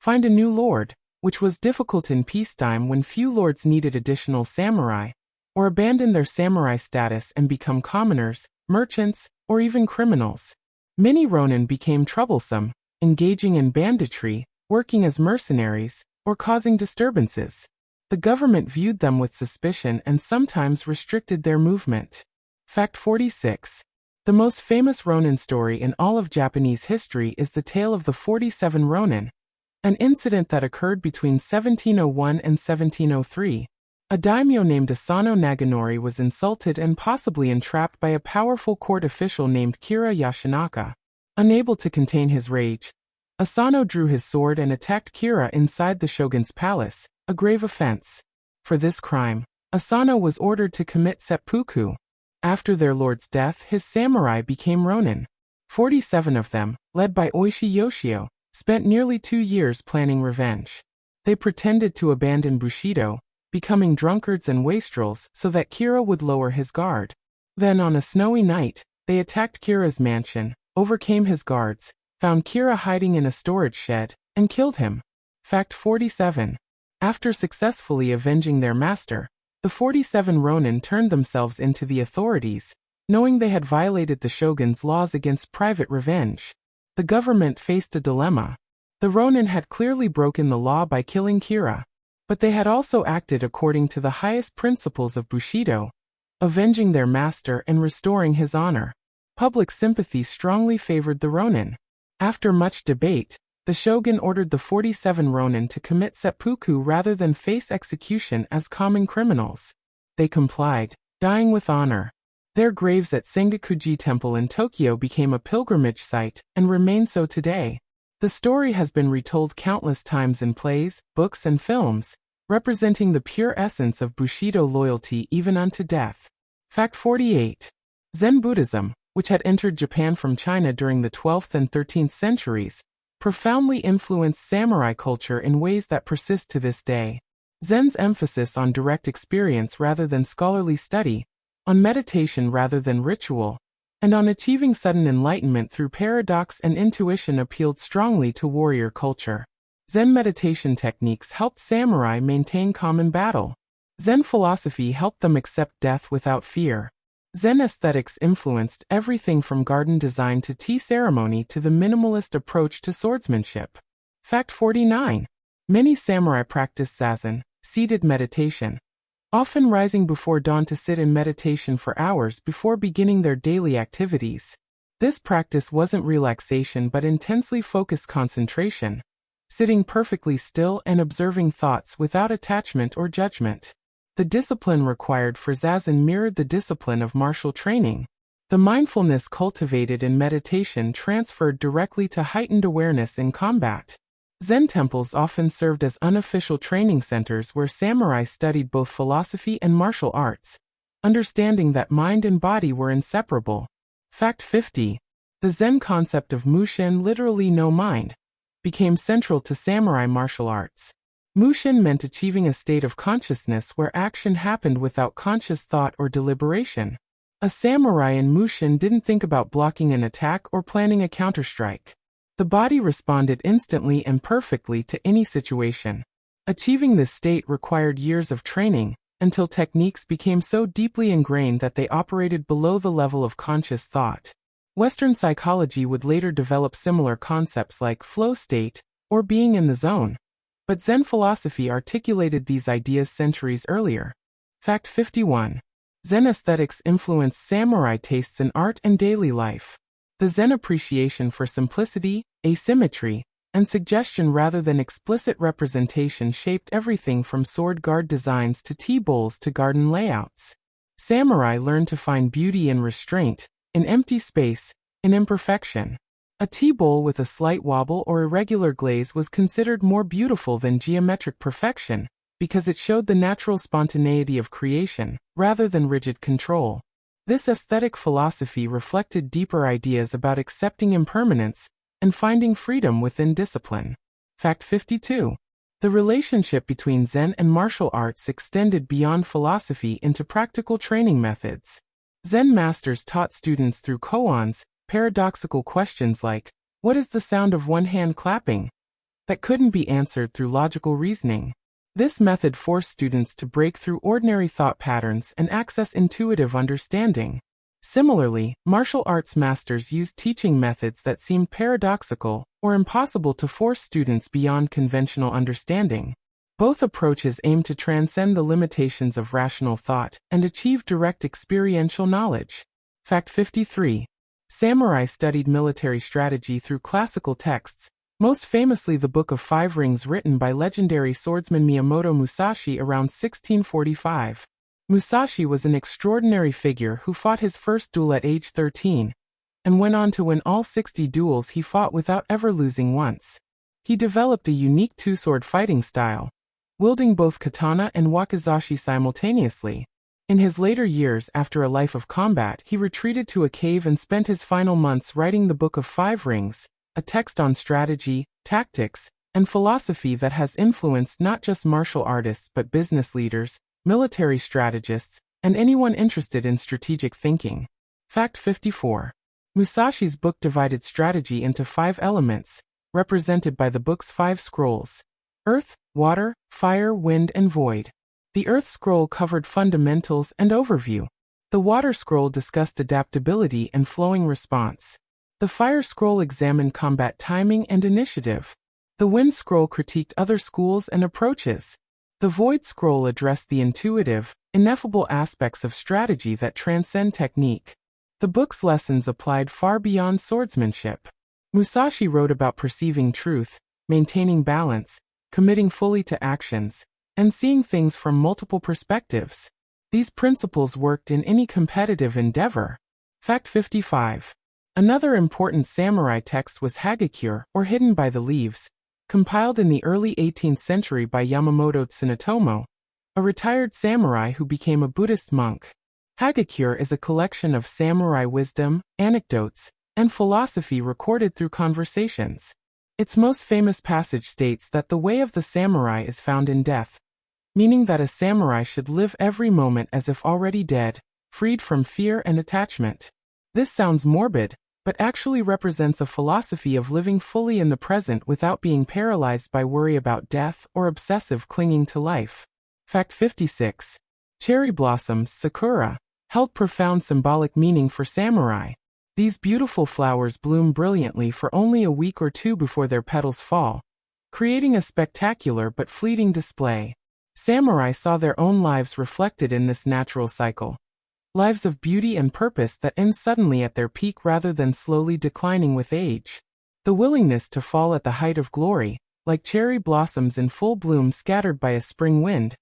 S1: find a new lord, which was difficult in peacetime when few lords needed additional samurai, or abandon their samurai status and become commoners, merchants, or even criminals. Many ronin became troublesome, engaging in banditry, working as mercenaries, or causing disturbances. The government viewed them with suspicion and sometimes restricted their movement. Fact 46. The most famous Ronin story in all of Japanese history is the tale of the 47 Ronin, an incident that occurred between 1701 and 1703. A daimyo named Asano Naganori was insulted and possibly entrapped by a powerful court official named Kira Yashinaka. Unable to contain his rage, Asano drew his sword and attacked Kira inside the shogun's palace, a grave offense. For this crime, Asano was ordered to commit seppuku. After their lord's death, his samurai became Ronin. 47 of them, led by Oishi Yoshio, spent nearly 2 years planning revenge. They pretended to abandon Bushido, becoming drunkards and wastrels so that Kira would lower his guard. Then on a snowy night, they attacked Kira's mansion, overcame his guards, found Kira hiding in a storage shed, and killed him. Fact 47. After successfully avenging their master, the 47 Ronin turned themselves into the authorities, knowing they had violated the shogun's laws against private revenge. The government faced a dilemma. The Ronin had clearly broken the law by killing Kira, but they had also acted according to the highest principles of Bushido, avenging their master and restoring his honor. Public sympathy strongly favored the Ronin. After much debate, the shogun ordered the 47 Ronin to commit seppuku rather than face execution as common criminals. They complied, dying with honor. Their graves at Sengakuji Temple in Tokyo became a pilgrimage site and remain so today. The story has been retold countless times in plays, books, and films, representing the pure essence of Bushido loyalty even unto death. Fact 48. Zen Buddhism, which had entered Japan from China during the 12th and 13th centuries, profoundly influenced samurai culture in ways that persist to this day. Zen's emphasis on direct experience rather than scholarly study, on meditation rather than ritual, and on achieving sudden enlightenment through paradox and intuition appealed strongly to warrior culture. Zen meditation techniques helped samurai maintain calm in battle. Zen philosophy helped them accept death without fear. Zen aesthetics influenced everything from garden design to tea ceremony to the minimalist approach to swordsmanship. Fact 49. Many samurai practiced zazen, seated meditation, often rising before dawn to sit in meditation for hours before beginning their daily activities. This practice wasn't relaxation but intensely focused concentration, sitting perfectly still and observing thoughts without attachment or judgment. The discipline required for zazen mirrored the discipline of martial training. The mindfulness cultivated in meditation transferred directly to heightened awareness in combat. Zen temples often served as unofficial training centers where samurai studied both philosophy and martial arts, understanding that mind and body were inseparable. Fact 50. The Zen concept of mushin, literally no mind, became central to samurai martial arts. Mushin meant achieving a state of consciousness where action happened without conscious thought or deliberation. A samurai in Mushin didn't think about blocking an attack or planning a counterstrike. The body responded instantly and perfectly to any situation. Achieving this state required years of training, until techniques became so deeply ingrained that they operated below the level of conscious thought. Western psychology would later develop similar concepts like flow state, or being in the zone. But Zen philosophy articulated these ideas centuries earlier. Fact 51. Zen aesthetics influenced samurai tastes in art and daily life. The Zen appreciation for simplicity, asymmetry, and suggestion rather than explicit representation shaped everything from sword guard designs to tea bowls to garden layouts. Samurai learned to find beauty in restraint, in empty space, in imperfection. A tea bowl with a slight wobble or irregular glaze was considered more beautiful than geometric perfection, because it showed the natural spontaneity of creation, rather than rigid control. This aesthetic philosophy reflected deeper ideas about accepting impermanence and finding freedom within discipline. Fact 52. The relationship between Zen and martial arts extended beyond philosophy into practical training methods. Zen masters taught students through koans, paradoxical questions like, what is the sound of one hand clapping? That couldn't be answered through logical reasoning. This method forced students to break through ordinary thought patterns and access intuitive understanding. Similarly, martial arts masters used teaching methods that seemed paradoxical or impossible to force students beyond conventional understanding. Both approaches aim to transcend the limitations of rational thought and achieve direct experiential knowledge. Fact 53. Samurai studied military strategy through classical texts, most famously the Book of Five Rings written by legendary swordsman Miyamoto Musashi around 1645. Musashi was an extraordinary figure who fought his first duel at age 13, and went on to win all 60 duels he fought without ever losing once. He developed a unique two-sword fighting style, wielding both katana and wakizashi simultaneously. In his later years after a life of combat, he retreated to a cave and spent his final months writing the Book of Five Rings, a text on strategy, tactics, and philosophy that has influenced not just martial artists but business leaders, military strategists, and anyone interested in strategic thinking. Fact 54. Musashi's book divided strategy into 5 elements, represented by the book's 5 scrolls: earth, water, fire, wind, and void. The earth scroll covered fundamentals and overview. The water scroll discussed adaptability and flowing response. The fire scroll examined combat timing and initiative. The wind scroll critiqued other schools and approaches. The void scroll addressed the intuitive, ineffable aspects of strategy that transcend technique. The book's lessons applied far beyond swordsmanship. Musashi wrote about perceiving truth, maintaining balance, committing fully to actions, and seeing things from multiple perspectives. These principles worked in any competitive endeavor. Fact 55. Another important samurai text was Hagakure, or Hidden by the Leaves, compiled in the early 18th century by Yamamoto Tsunetomo, a retired samurai who became a Buddhist monk. Hagakure is a collection of samurai wisdom, anecdotes, and philosophy recorded through conversations. Its most famous passage states that the way of the samurai is found in death, meaning that a samurai should live every moment as if already dead, freed from fear and attachment. This sounds morbid, but actually represents a philosophy of living fully in the present without being paralyzed by worry about death or obsessive clinging to life. Fact 56. Cherry blossoms, sakura, held profound symbolic meaning for samurai. These beautiful flowers bloom brilliantly for only a week or two before their petals fall, creating a spectacular but fleeting display. Samurai saw their own lives reflected in this natural cycle. Lives of beauty and purpose that end suddenly at their peak rather than slowly declining with age. The willingness to fall at the height of glory, like cherry blossoms in full bloom scattered by a spring wind,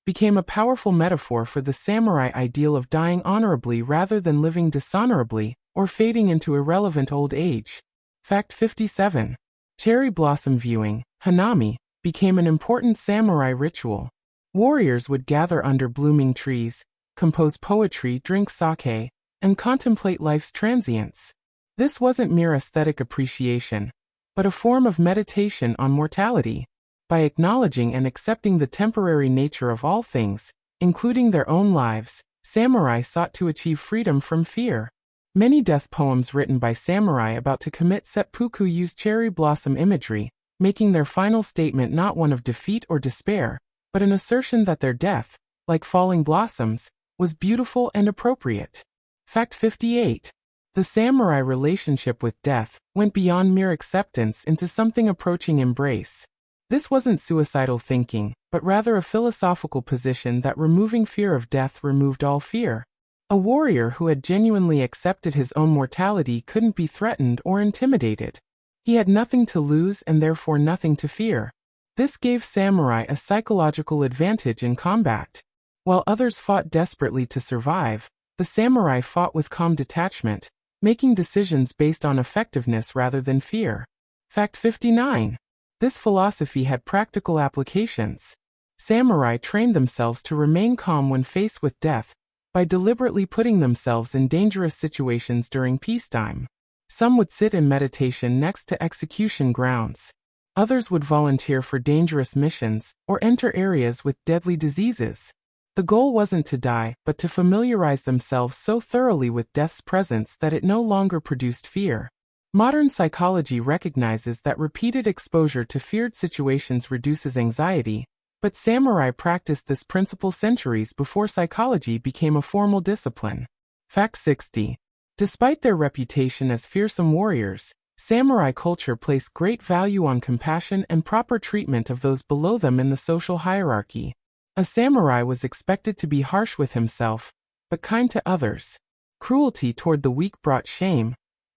S1: became a powerful metaphor for the samurai ideal of dying honorably rather than living dishonorably, or fading into irrelevant old age. Fact 57. Cherry blossom viewing, hanami, became an important samurai ritual. Warriors would gather under blooming trees, compose poetry, drink sake, and contemplate life's transience. This wasn't mere aesthetic appreciation, but a form of meditation on mortality. By acknowledging and accepting the temporary nature of all things, including their own lives, samurai sought to achieve freedom from fear. Many death poems written by samurai about to commit seppuku use cherry blossom imagery, making their final statement not one of defeat or despair, but an assertion that their death, like falling blossoms, was beautiful and appropriate. Fact 58. The samurai relationship with death went beyond mere acceptance into something approaching embrace. This wasn't suicidal thinking, but rather a philosophical position that removing fear of death removed all fear. A warrior who had genuinely accepted his own mortality couldn't be threatened or intimidated. He had nothing to lose and therefore nothing to fear. This gave samurai a psychological advantage in combat. While others fought desperately to survive, the samurai fought with calm detachment, making decisions based on effectiveness rather than fear. Fact 59. This philosophy had practical applications. Samurai trained themselves to remain calm when faced with death, by deliberately putting themselves in dangerous situations during peacetime. Some would sit in meditation next to execution grounds. Others would volunteer for dangerous missions, or enter areas with deadly diseases. The goal wasn't to die, but to familiarize themselves so thoroughly with death's presence that it no longer produced fear. Modern psychology recognizes that repeated exposure to feared situations reduces anxiety, but samurai practiced this principle centuries before psychology became a formal discipline. Fact 60. Despite their reputation as fearsome warriors, samurai culture placed great value on compassion and proper treatment of those below them in the social hierarchy. A samurai was expected to be harsh with himself, but kind to others. Cruelty toward the weak brought shame,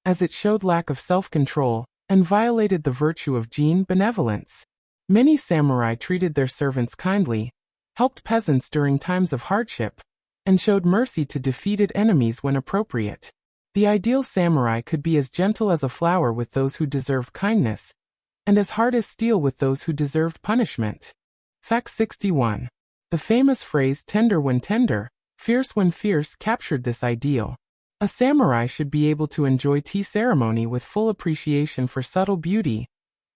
S1: as it showed lack of self-control and violated the virtue of benevolence. Many samurai treated their servants kindly, helped peasants during times of hardship, and showed mercy to defeated enemies when appropriate. The ideal samurai could be as gentle as a flower with those who deserved kindness, and as hard as steel with those who deserved punishment. Fact 61. The famous phrase "tender when tender, fierce when fierce" captured this ideal. A samurai should be able to enjoy tea ceremony with full appreciation for subtle beauty,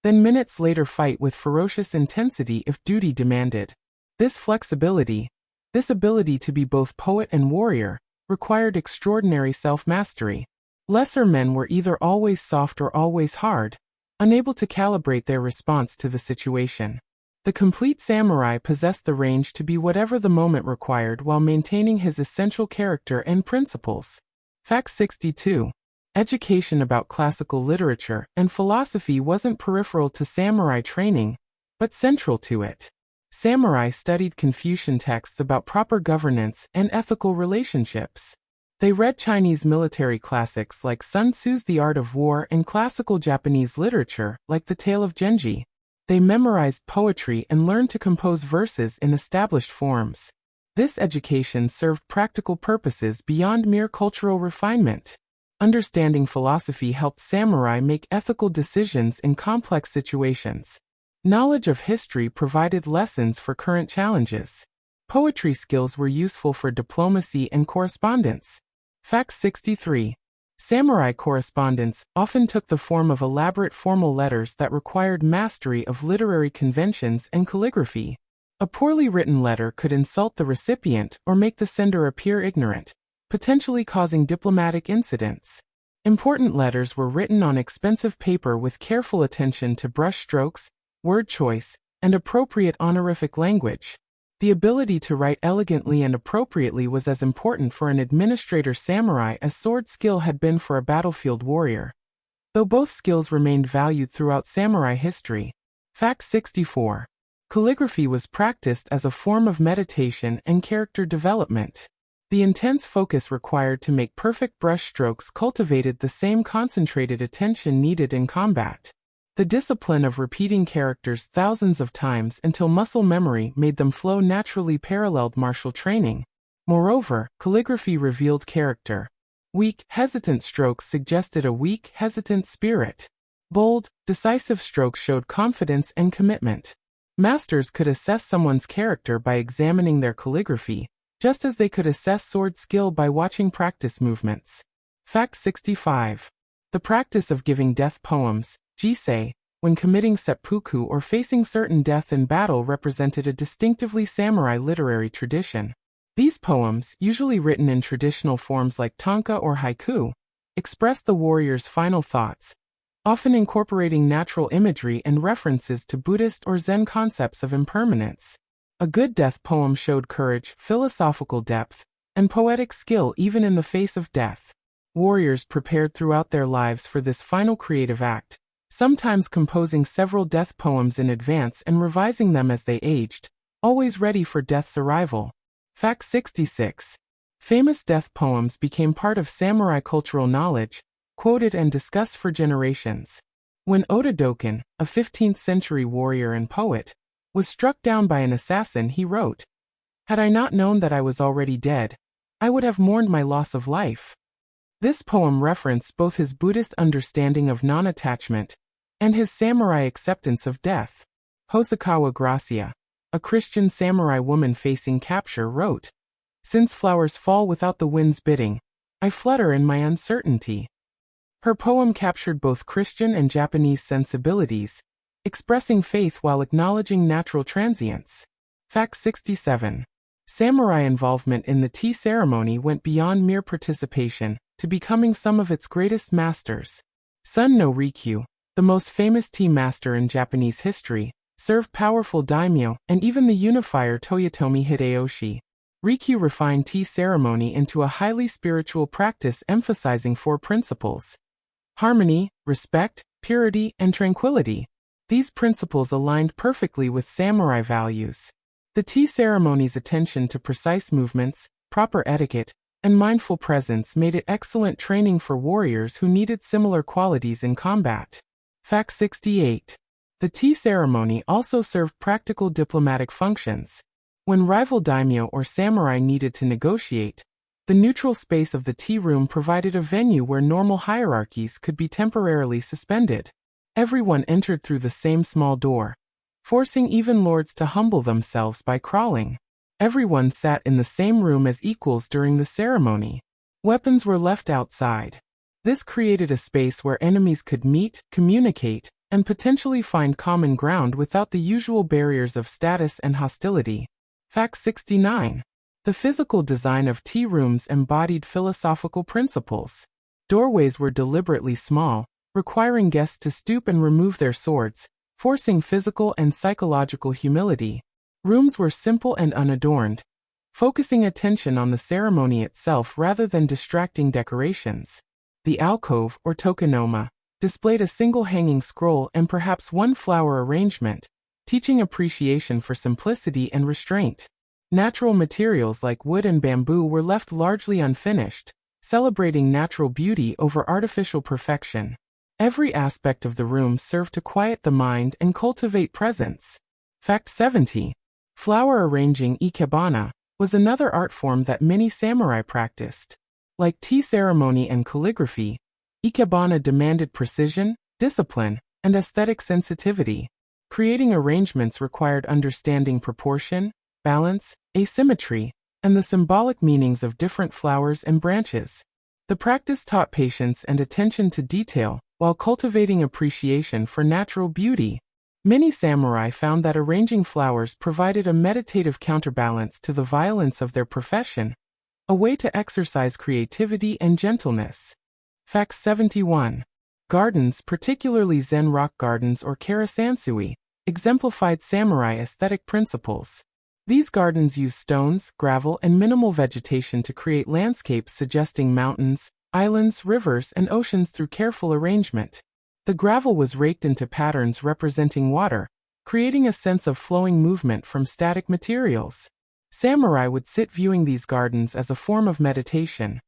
S1: then minutes later fight with ferocious intensity if duty demanded. This flexibility, this ability to be both poet and warrior, required extraordinary self-mastery. Lesser men were either always soft or always hard, unable to calibrate their response to the situation. The complete samurai possessed the range to be whatever the moment required while maintaining his essential character and principles. Fact 62. Education about classical literature and philosophy wasn't peripheral to samurai training, but central to it. Samurai studied Confucian texts about proper governance and ethical relationships. They read Chinese military classics like Sun Tzu's The Art of War and classical Japanese literature like The Tale of Genji. They memorized poetry and learned to compose verses in established forms. This education served practical purposes beyond mere cultural refinement. Understanding philosophy helped samurai make ethical decisions in complex situations. Knowledge of history provided lessons for current challenges. Poetry skills were useful for diplomacy and correspondence. Fact 63. Samurai correspondence often took the form of elaborate formal letters that required mastery of literary conventions and calligraphy. A poorly written letter could insult the recipient or make the sender appear ignorant, potentially causing diplomatic incidents. Important letters were written on expensive paper with careful attention to brush strokes, word choice, and appropriate honorific language. The ability to write elegantly and appropriately was as important for an administrator samurai as sword skill had been for a battlefield warrior, though both skills remained valued throughout samurai history. Fact 64. Calligraphy was practiced as a form of meditation and character development. The intense focus required to make perfect brush strokes cultivated the same concentrated attention needed in combat. The discipline of repeating characters thousands of times until muscle memory made them flow naturally paralleled martial training. Moreover, calligraphy revealed character. Weak, hesitant strokes suggested a weak, hesitant spirit. Bold, decisive strokes showed confidence and commitment. Masters could assess someone's character by examining their calligraphy, just as they could assess sword skill by watching practice movements. Fact 65. The practice of giving death poems, jisei, when committing seppuku or facing certain death in battle represented a distinctively samurai literary tradition. These poems, usually written in traditional forms like tanka or haiku, expressed the warrior's final thoughts, often incorporating natural imagery and references to Buddhist or Zen concepts of impermanence. A good death poem showed courage, philosophical depth, and poetic skill even in the face of death. Warriors prepared throughout their lives for this final creative act, sometimes composing several death poems in advance and revising them as they aged, always ready for death's arrival. Fact 66. Famous death poems became part of samurai cultural knowledge, quoted and discussed for generations. When Oda Doken, a 15th-century warrior and poet, was struck down by an assassin, he wrote, "Had I not known that I was already dead, I would have mourned my loss of life." This poem referenced both his Buddhist understanding of non-attachment and his samurai acceptance of death. Hosokawa Gracia, a Christian samurai woman facing capture, wrote, "Since flowers fall without the wind's bidding, I flutter in my uncertainty." Her poem captured both Christian and Japanese sensibilities, expressing faith while acknowledging natural transience. Fact 67. Samurai involvement in the tea ceremony went beyond mere participation to becoming some of its greatest masters. Sun no Rikyu, the most famous tea master in Japanese history, served powerful daimyo and even the unifier Toyotomi Hideyoshi. Rikyu refined tea ceremony into a highly spiritual practice emphasizing four principles: harmony, respect, purity, and tranquility. These principles aligned perfectly with samurai values. The tea ceremony's attention to precise movements, proper etiquette, and mindful presence made it excellent training for warriors who needed similar qualities in combat. Fact 68. The tea ceremony also served practical diplomatic functions. When rival daimyo or samurai needed to negotiate, the neutral space of the tea room provided a venue where normal hierarchies could be temporarily suspended. Everyone entered through the same small door, forcing even lords to humble themselves by crawling. Everyone sat in the same room as equals during the ceremony. Weapons were left outside. This created a space where enemies could meet, communicate, and potentially find common ground without the usual barriers of status and hostility. Fact 69. The physical design of tea rooms embodied philosophical principles. Doorways were deliberately small, requiring guests to stoop and remove their swords, forcing physical and psychological humility. Rooms were simple and unadorned, focusing attention on the ceremony itself rather than distracting decorations. The alcove, or tokonoma, displayed a single hanging scroll and perhaps one flower arrangement, teaching appreciation for simplicity and restraint. Natural materials like wood and bamboo were left largely unfinished, celebrating natural beauty over artificial perfection. Every aspect of the room served to quiet the mind and cultivate presence. Fact 70. Flower arranging ikebana was another art form that many samurai practiced. Like tea ceremony and calligraphy, ikebana demanded precision, discipline, and aesthetic sensitivity. Creating arrangements required understanding proportion, balance, asymmetry, and the symbolic meanings of different flowers and branches. The practice taught patience and attention to detail, while cultivating appreciation for natural beauty. Many samurai found that arranging flowers provided a meditative counterbalance to the violence of their profession, a way to exercise creativity and gentleness. Fact 71. Gardens, particularly Zen rock gardens or karasansui, exemplified samurai aesthetic principles. These gardens use stones, gravel, and minimal vegetation to create landscapes suggesting mountains, islands, rivers, and oceans through careful arrangement. The gravel was raked into patterns representing water, creating a sense of flowing movement from static materials. Samurai would sit viewing these gardens as a form of meditation,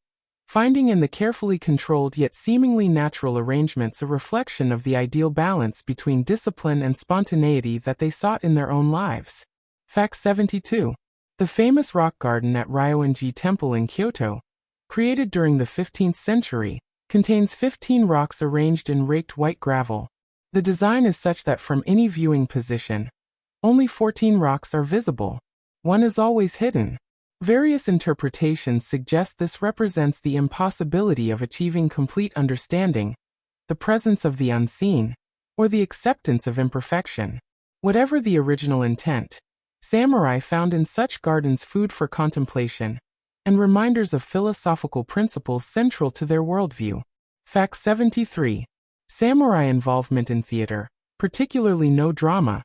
S1: finding in the carefully controlled yet seemingly natural arrangements a reflection of the ideal balance between discipline and spontaneity that they sought in their own lives. Fact 72. The famous rock garden at Ryoanji Temple in Kyoto, created during the 15th century, contains 15 rocks arranged in raked white gravel. The design is such that from any viewing position, only 14 rocks are visible. One is always hidden. Various interpretations suggest this represents the impossibility of achieving complete understanding, the presence of the unseen, or the acceptance of imperfection. Whatever the original intent, samurai found in such gardens food for contemplation, and reminders of philosophical principles central to their worldview. Fact 73. Samurai involvement in theater, particularly no drama,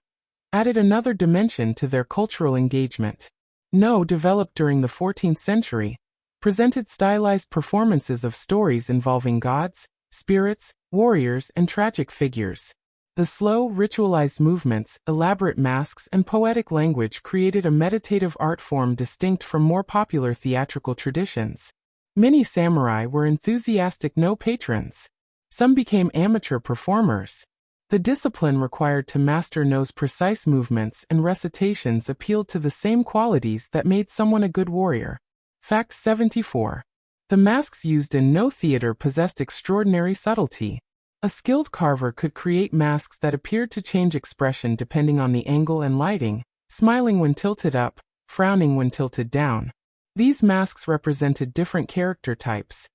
S1: added another dimension to their cultural engagement. No, developed during the 14th century, presented stylized performances of stories involving gods, spirits, warriors, and tragic figures. The slow, ritualized movements, elaborate masks, and poetic language created a meditative art form distinct from more popular theatrical traditions. Many samurai were enthusiastic no patrons. Some became amateur performers. The discipline required to master No's precise movements and recitations appealed to the same qualities that made someone a good warrior. Fact 74. The masks used in No theater possessed extraordinary subtlety. A skilled carver could create masks that appeared to change expression depending on the angle and lighting, smiling when tilted up, frowning when tilted down. These masks represented different character types: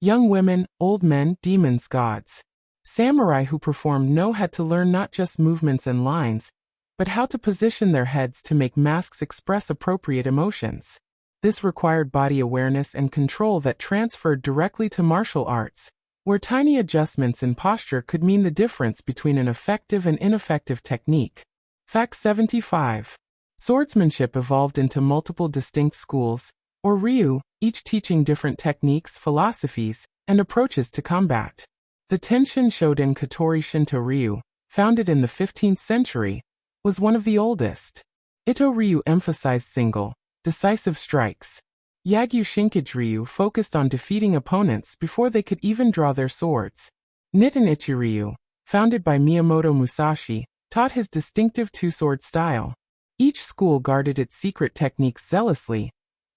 S1: young women, old men, demons, gods. Samurai who performed No had to learn not just movements and lines, but how to position their heads to make masks express appropriate emotions. This required body awareness and control that transferred directly to martial arts, where tiny adjustments in posture could mean the difference between an effective and ineffective technique. Fact 75. Swordsmanship evolved into multiple distinct schools, or ryu, each teaching different techniques, philosophies, and approaches to combat. The Tenshin Shoden Katori Shinto Ryu, founded in the 15th century, was one of the oldest. Ito Ryu emphasized single, decisive strikes. Yagyu Shinkijiryu focused on defeating opponents before they could even draw their swords. Nitten Ichiryu, founded by Miyamoto Musashi, taught his distinctive two-sword style. Each school guarded its secret techniques zealously,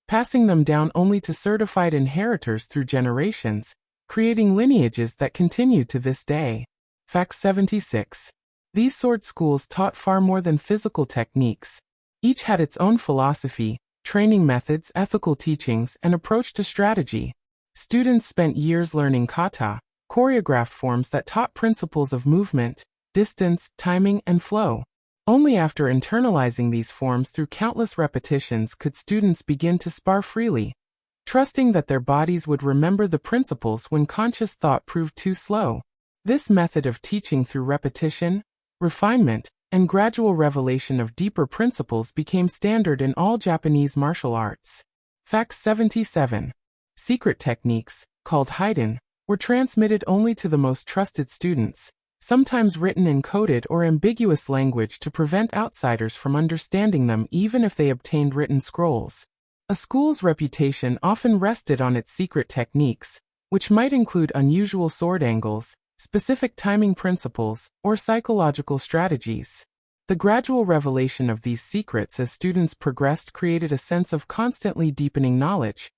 S1: passing them down only to certified inheritors through generations, creating lineages that continue to this day. Fact 76. These sword schools taught far more than physical techniques. Each had its own philosophy, training methods, ethical teachings, and approach to strategy. Students spent years learning kata, choreographed forms that taught principles of movement, distance, timing, and flow. Only after internalizing these forms through countless repetitions could students begin to spar freely, trusting that their bodies would remember the principles when conscious thought proved too slow. This method of teaching through repetition, refinement, and gradual revelation of deeper principles became standard in all Japanese martial arts. Fact 77. Secret techniques, called Haiden, were transmitted only to the most trusted students, sometimes written in coded or ambiguous language to prevent outsiders from understanding them even if they obtained written scrolls. A school's reputation often rested on its secret techniques, which might include unusual sword angles, specific timing principles, or psychological strategies. The gradual revelation of these secrets as students progressed created a sense of constantly deepening knowledge,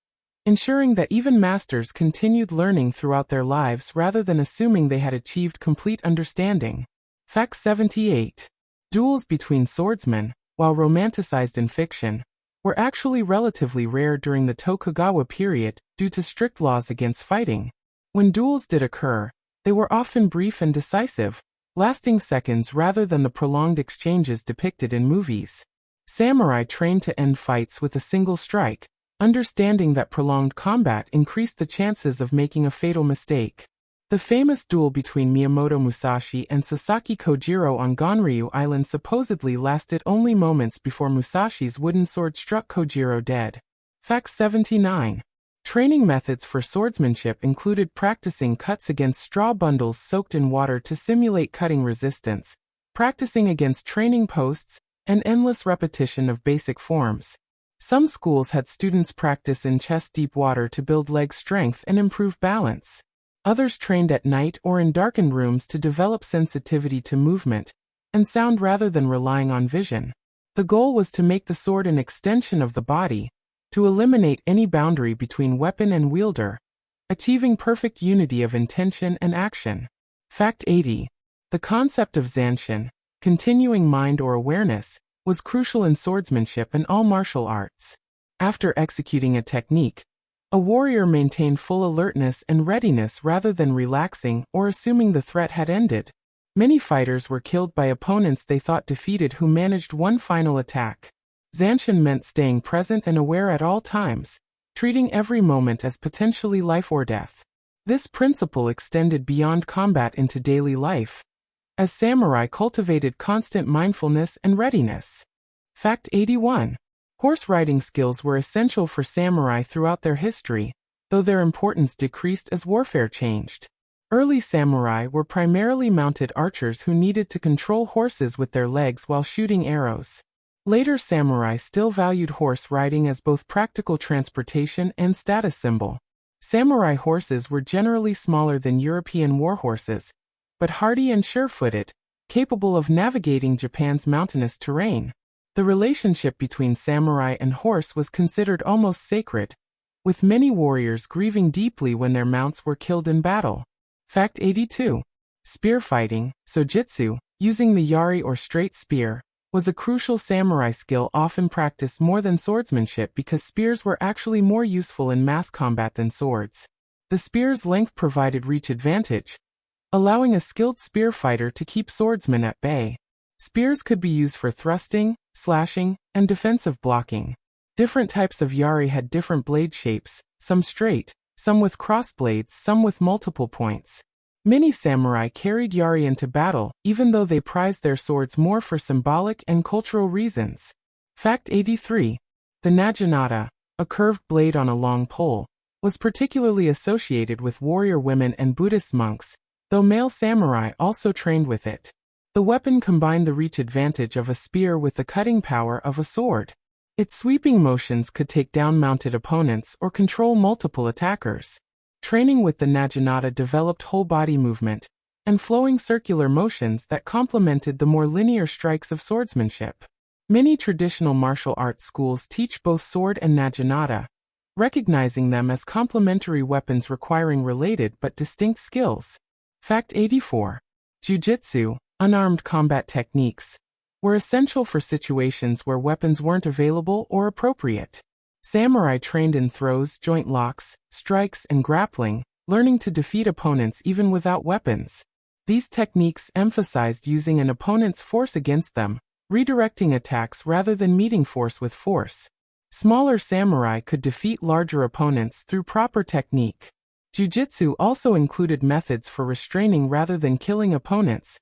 S1: ensuring that even masters continued learning throughout their lives rather than assuming they had achieved complete understanding. Fact 78. Duels between swordsmen, while romanticized in fiction, were actually relatively rare during the Tokugawa period due to strict laws against fighting. When duels did occur, they were often brief and decisive, lasting seconds rather than the prolonged exchanges depicted in movies. Samurai trained to end fights with a single strike, understanding that prolonged combat increased the chances of making a fatal mistake. The famous duel between Miyamoto Musashi and Sasaki Kojiro on Gonryu Island supposedly lasted only moments before Musashi's wooden sword struck Kojiro dead. Fact 79. Training methods for swordsmanship included practicing cuts against straw bundles soaked in water to simulate cutting resistance, practicing against training posts, and endless repetition of basic forms. Some schools had students practice in chest-deep water to build leg strength and improve balance. Others trained at night or in darkened rooms to develop sensitivity to movement and sound rather than relying on vision. The goal was to make the sword an extension of the body, to eliminate any boundary between weapon and wielder, achieving perfect unity of intention and action. Fact 80. The concept of zanshin, continuing mind or awareness, was crucial in swordsmanship and all martial arts. After executing a technique, a warrior maintained full alertness and readiness rather than relaxing or assuming the threat had ended. Many fighters were killed by opponents they thought defeated who managed one final attack. Zanshin meant staying present and aware at all times, treating every moment as potentially life or death. This principle extended beyond combat into daily life, as samurai cultivated constant mindfulness and readiness. Fact 81. Horse riding skills were essential for samurai throughout their history, though their importance decreased as warfare changed. Early samurai were primarily mounted archers who needed to control horses with their legs while shooting arrows. Later samurai still valued horse riding as both practical transportation and status symbol. Samurai horses were generally smaller than European war horses, but hardy and sure-footed, capable of navigating Japan's mountainous terrain. The relationship between samurai and horse was considered almost sacred, with many warriors grieving deeply when their mounts were killed in battle. Fact 82. Spear fighting, sojitsu, using the yari or straight spear, was a crucial samurai skill often practiced more than swordsmanship because spears were actually more useful in mass combat than swords. The spear's length provided reach advantage, allowing a skilled spear fighter to keep swordsmen at bay. Spears could be used for thrusting, slashing, and defensive blocking. Different types of yari had different blade shapes, some straight, some with cross blades, some with multiple points. Many samurai carried yari into battle, even though they prized their swords more for symbolic and cultural reasons. Fact 83. The naginata, a curved blade on a long pole, was particularly associated with warrior women and Buddhist monks, though male samurai also trained with it. The weapon combined the reach advantage of a spear with the cutting power of a sword. Its sweeping motions could take down mounted opponents or control multiple attackers. Training with the naginata developed whole-body movement and flowing circular motions that complemented the more linear strikes of swordsmanship. Many traditional martial arts schools teach both sword and naginata, recognizing them as complementary weapons requiring related but distinct skills. Fact 84. Jiu-jitsu, unarmed combat techniques, were essential for situations where weapons weren't available or appropriate. Samurai trained in throws, joint locks, strikes, and grappling, learning to defeat opponents even without weapons. These techniques emphasized using an opponent's force against them, redirecting attacks rather than meeting force with force. Smaller samurai could defeat larger opponents through proper technique. Jiu-jitsu also included methods for restraining rather than killing opponents,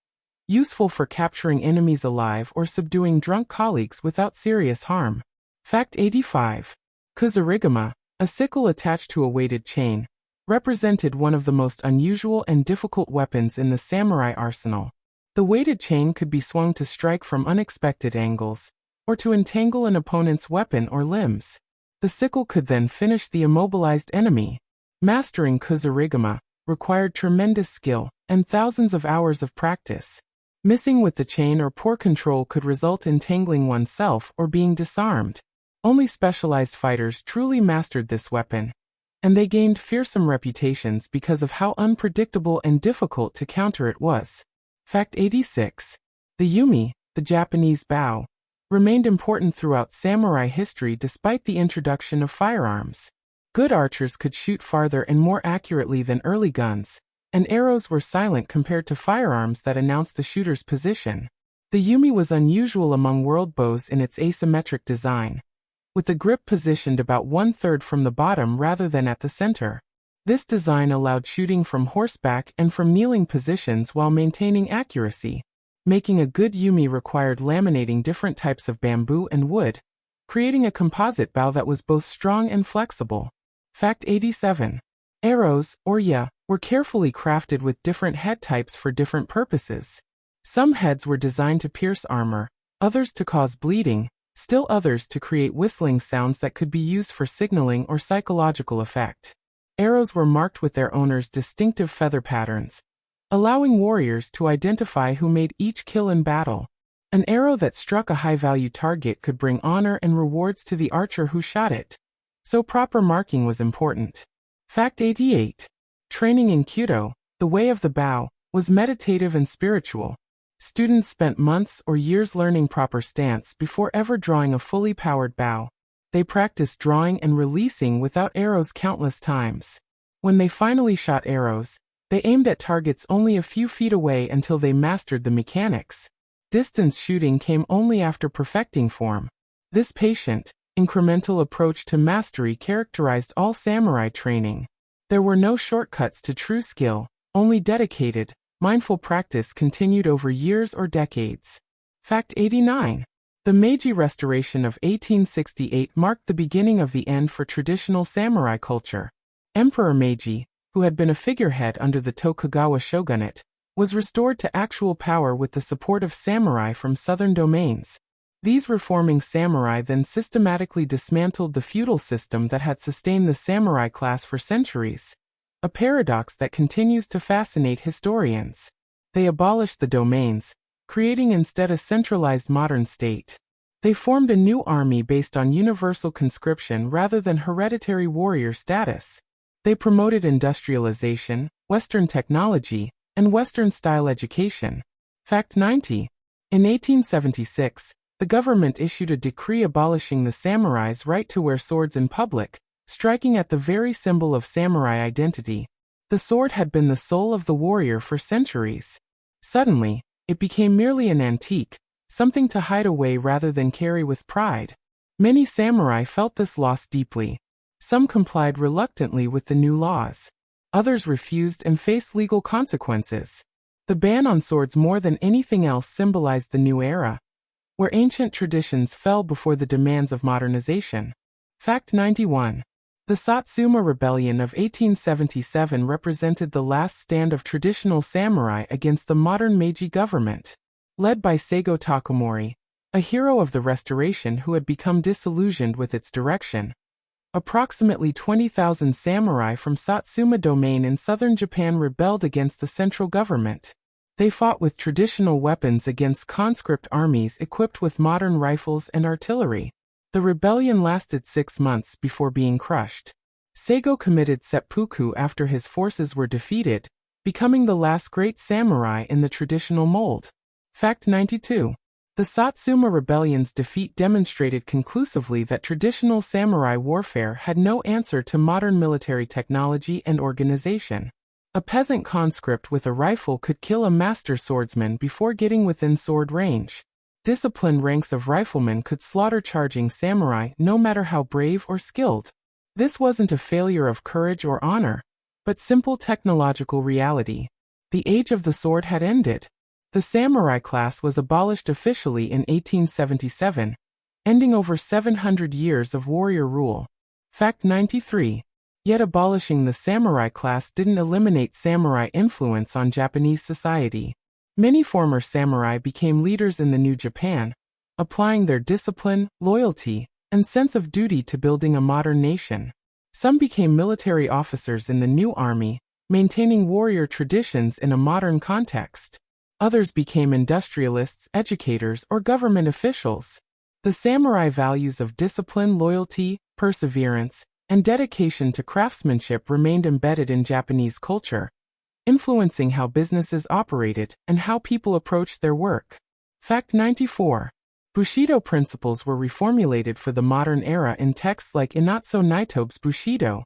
S1: useful for capturing enemies alive or subduing drunk colleagues without serious harm. Fact 85. Kusarigama, a sickle attached to a weighted chain, represented one of the most unusual and difficult weapons in the samurai arsenal. The weighted chain could be swung to strike from unexpected angles, or to entangle an opponent's weapon or limbs. The sickle could then finish the immobilized enemy. Mastering kusarigama required tremendous skill and thousands of hours of practice. Missing with the chain or poor control could result in tangling oneself or being disarmed. Only specialized fighters truly mastered this weapon, and they gained fearsome reputations because of how unpredictable and difficult to counter it was. Fact 86. The yumi, the Japanese bow, remained important throughout samurai history despite the introduction of firearms. Good archers could shoot farther and more accurately than early guns, and arrows were silent compared to firearms that announced the shooter's position. The yumi was unusual among world bows in its asymmetric design, with the grip positioned about 1/3 from the bottom rather than at the center. This design allowed shooting from horseback and from kneeling positions while maintaining accuracy. Making a good yumi required laminating different types of bamboo and wood, creating a composite bow that was both strong and flexible. Fact 87. Arrows, or ya, were carefully crafted with different head types for different purposes. Some heads were designed to pierce armor, others to cause bleeding, still others to create whistling sounds that could be used for signaling or psychological effect. Arrows were marked with their owner's distinctive feather patterns, allowing warriors to identify who made each kill in battle. An arrow that struck a high-value target could bring honor and rewards to the archer who shot it, so proper marking was important. Fact 88. Training in Kyudo, the way of the bow, was meditative and spiritual. Students spent months or years learning proper stance before ever drawing a fully powered bow. They practiced drawing and releasing without arrows countless times. When they finally shot arrows, they aimed at targets only a few feet away until they mastered the mechanics. Distance shooting came only after perfecting form. This patient, incremental approach to mastery characterized all samurai training. There were no shortcuts to true skill, only dedicated, mindful practice continued over years or decades. Fact 89. The Meiji Restoration of 1868 marked the beginning of the end for traditional samurai culture. Emperor Meiji, who had been a figurehead under the Tokugawa shogunate, was restored to actual power with the support of samurai from southern domains. These reforming samurai then systematically dismantled the feudal system that had sustained the samurai class for centuries, a paradox that continues to fascinate historians. They abolished the domains, creating instead a centralized modern state. They formed a new army based on universal conscription rather than hereditary warrior status. They promoted industrialization, Western technology, and Western-style education. Fact 90. In 1876, the government issued a decree abolishing the samurai's right to wear swords in public, striking at the very symbol of samurai identity. The sword had been the soul of the warrior for centuries. Suddenly, it became merely an antique, something to hide away rather than carry with pride. Many samurai felt this loss deeply. Some complied reluctantly with the new laws. Others refused and faced legal consequences. The ban on swords more than anything else symbolized the new era, where ancient traditions fell before the demands of modernization. Fact 91. The Satsuma Rebellion of 1877 represented the last stand of traditional samurai against the modern Meiji government. Led by Seigo Takamori, a hero of the Restoration who had become disillusioned with its direction. Approximately 20,000 samurai from Satsuma Domain in southern Japan rebelled against the central government. They fought with traditional weapons against conscript armies equipped with modern rifles and artillery. The rebellion lasted 6 months before being crushed. Seigo committed seppuku after his forces were defeated, becoming the last great samurai in the traditional mold. Fact 92. The Satsuma Rebellion's defeat demonstrated conclusively that traditional samurai warfare had no answer to modern military technology and organization. A peasant conscript with a rifle could kill a master swordsman before getting within sword range. Disciplined ranks of riflemen could slaughter charging samurai no matter how brave or skilled. This wasn't a failure of courage or honor, but simple technological reality. The age of the sword had ended. The samurai class was abolished officially in 1877, ending over 700 years of warrior rule. Fact 93. Yet abolishing the samurai class didn't eliminate samurai influence on Japanese society. Many former samurai became leaders in the new Japan, applying their discipline, loyalty, and sense of duty to building a modern nation. Some became military officers in the new army, maintaining warrior traditions in a modern context. Others became industrialists, educators, or government officials. The samurai values of discipline, loyalty, perseverance, and dedication to craftsmanship remained embedded in Japanese culture, influencing how businesses operated and how people approached their work. Fact 94. Bushido principles were reformulated for the modern era in texts like Inatso Naitobe's Bushido,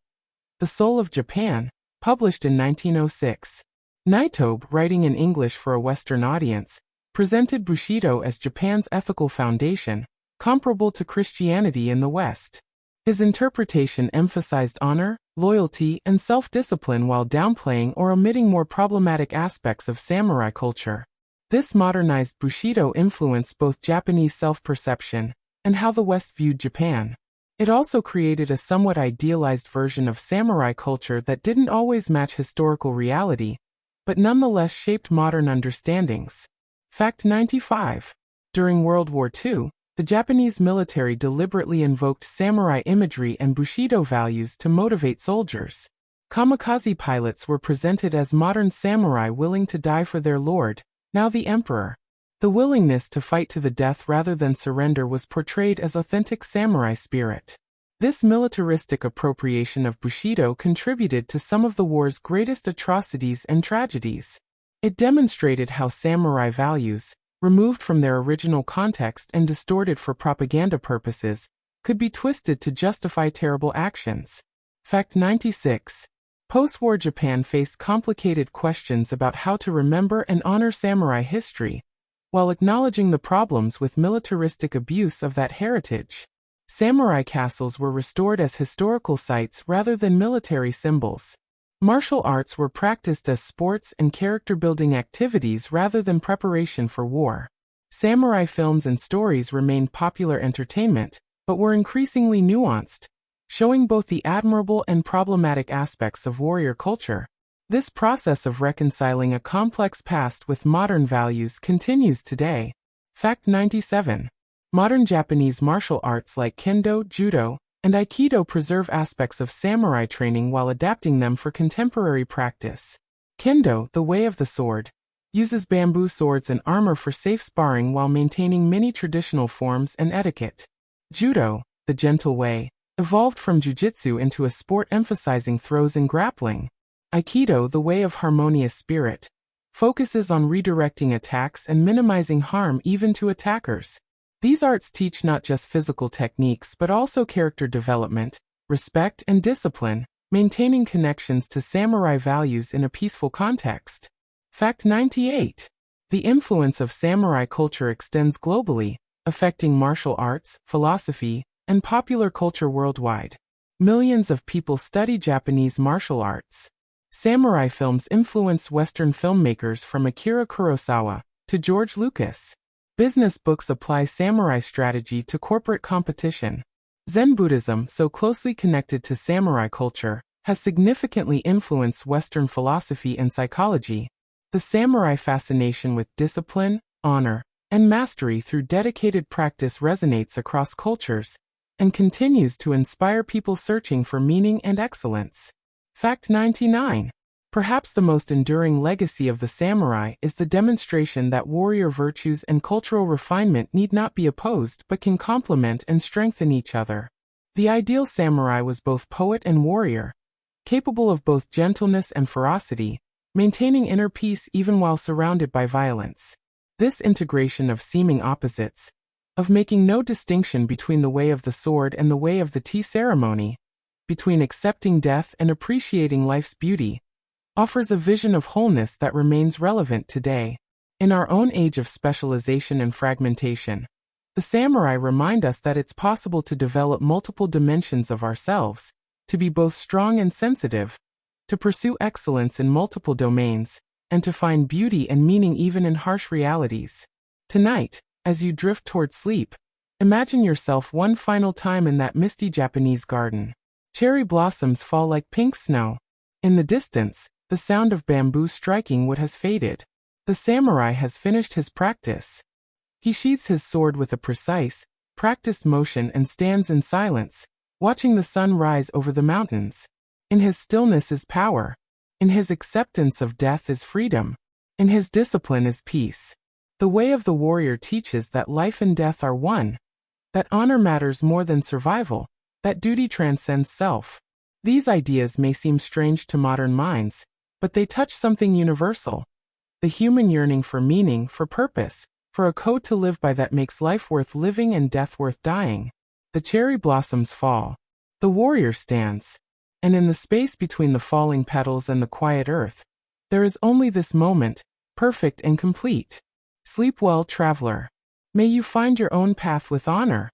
S1: The Soul of Japan, published in 1906. Naitobe, writing in English for a Western audience, presented Bushido as Japan's ethical foundation, comparable to Christianity in the West. His interpretation emphasized honor, loyalty, and self-discipline while downplaying or omitting more problematic aspects of samurai culture. This modernized Bushido influenced both Japanese self-perception and how the West viewed Japan. It also created a somewhat idealized version of samurai culture that didn't always match historical reality, but nonetheless shaped modern understandings. Fact 95. During World War II, the Japanese military deliberately invoked samurai imagery and Bushido values to motivate soldiers. Kamikaze pilots were presented as modern samurai willing to die for their lord, now the emperor. The willingness to fight to the death rather than surrender was portrayed as authentic samurai spirit. This militaristic appropriation of Bushido contributed to some of the war's greatest atrocities and tragedies. It demonstrated how samurai values, removed from their original context and distorted for propaganda purposes, could be twisted to justify terrible actions. Fact 96. Post-war Japan faced complicated questions about how to remember and honor samurai history, while acknowledging the problems with militaristic abuse of that heritage. Samurai castles were restored as historical sites rather than military symbols. Martial arts were practiced as sports and character-building activities rather than preparation for war. Samurai films and stories remained popular entertainment, but were increasingly nuanced, showing both the admirable and problematic aspects of warrior culture. This process of reconciling a complex past with modern values continues today. Fact 97. Modern Japanese martial arts like Kendo, Judo, and Aikido preserve aspects of samurai training while adapting them for contemporary practice. Kendo, the way of the sword, uses bamboo swords and armor for safe sparring while maintaining many traditional forms and etiquette. Judo, the gentle way, evolved from jujitsu into a sport emphasizing throws and grappling. Aikido, the way of harmonious spirit, focuses on redirecting attacks and minimizing harm even to attackers. These arts teach not just physical techniques but also character development, respect, and discipline, maintaining connections to samurai values in a peaceful context. Fact 98. The influence of samurai culture extends globally, affecting martial arts, philosophy, and popular culture worldwide. Millions of people study Japanese martial arts. Samurai films influenced Western filmmakers from Akira Kurosawa to George Lucas. Business books apply samurai strategy to corporate competition. Zen Buddhism, so closely connected to samurai culture, has significantly influenced Western philosophy and psychology. The samurai fascination with discipline, honor, and mastery through dedicated practice resonates across cultures and continues to inspire people searching for meaning and excellence. Fact 99. Perhaps the most enduring legacy of the samurai is the demonstration that warrior virtues and cultural refinement need not be opposed but can complement and strengthen each other. The ideal samurai was both poet and warrior, capable of both gentleness and ferocity, maintaining inner peace even while surrounded by violence. This integration of seeming opposites, of making no distinction between the way of the sword and the way of the tea ceremony, between accepting death and appreciating life's beauty, offers a vision of wholeness that remains relevant today. In our own age of specialization and fragmentation, the samurai remind us that it's possible to develop multiple dimensions of ourselves, to be both strong and sensitive, to pursue excellence in multiple domains, and to find beauty and meaning even in harsh realities. Tonight, as you drift toward sleep, imagine yourself one final time in that misty Japanese garden. Cherry blossoms fall like pink snow. In the distance, the sound of bamboo striking wood has faded. The samurai has finished his practice. He sheathes his sword with a precise, practiced motion and stands in silence, watching the sun rise over the mountains. In his stillness is power. In his acceptance of death is freedom. In his discipline is peace. The way of the warrior teaches that life and death are one, that honor matters more than survival, that duty transcends self. These ideas may seem strange to modern minds, but they touch something universal: the human yearning for meaning, for purpose, for a code to live by that makes life worth living and death worth dying. The cherry blossoms fall. The warrior stands. And in the space between the falling petals and the quiet earth, there is only this moment, perfect and complete. Sleep well, traveler. May you find your own path with honor.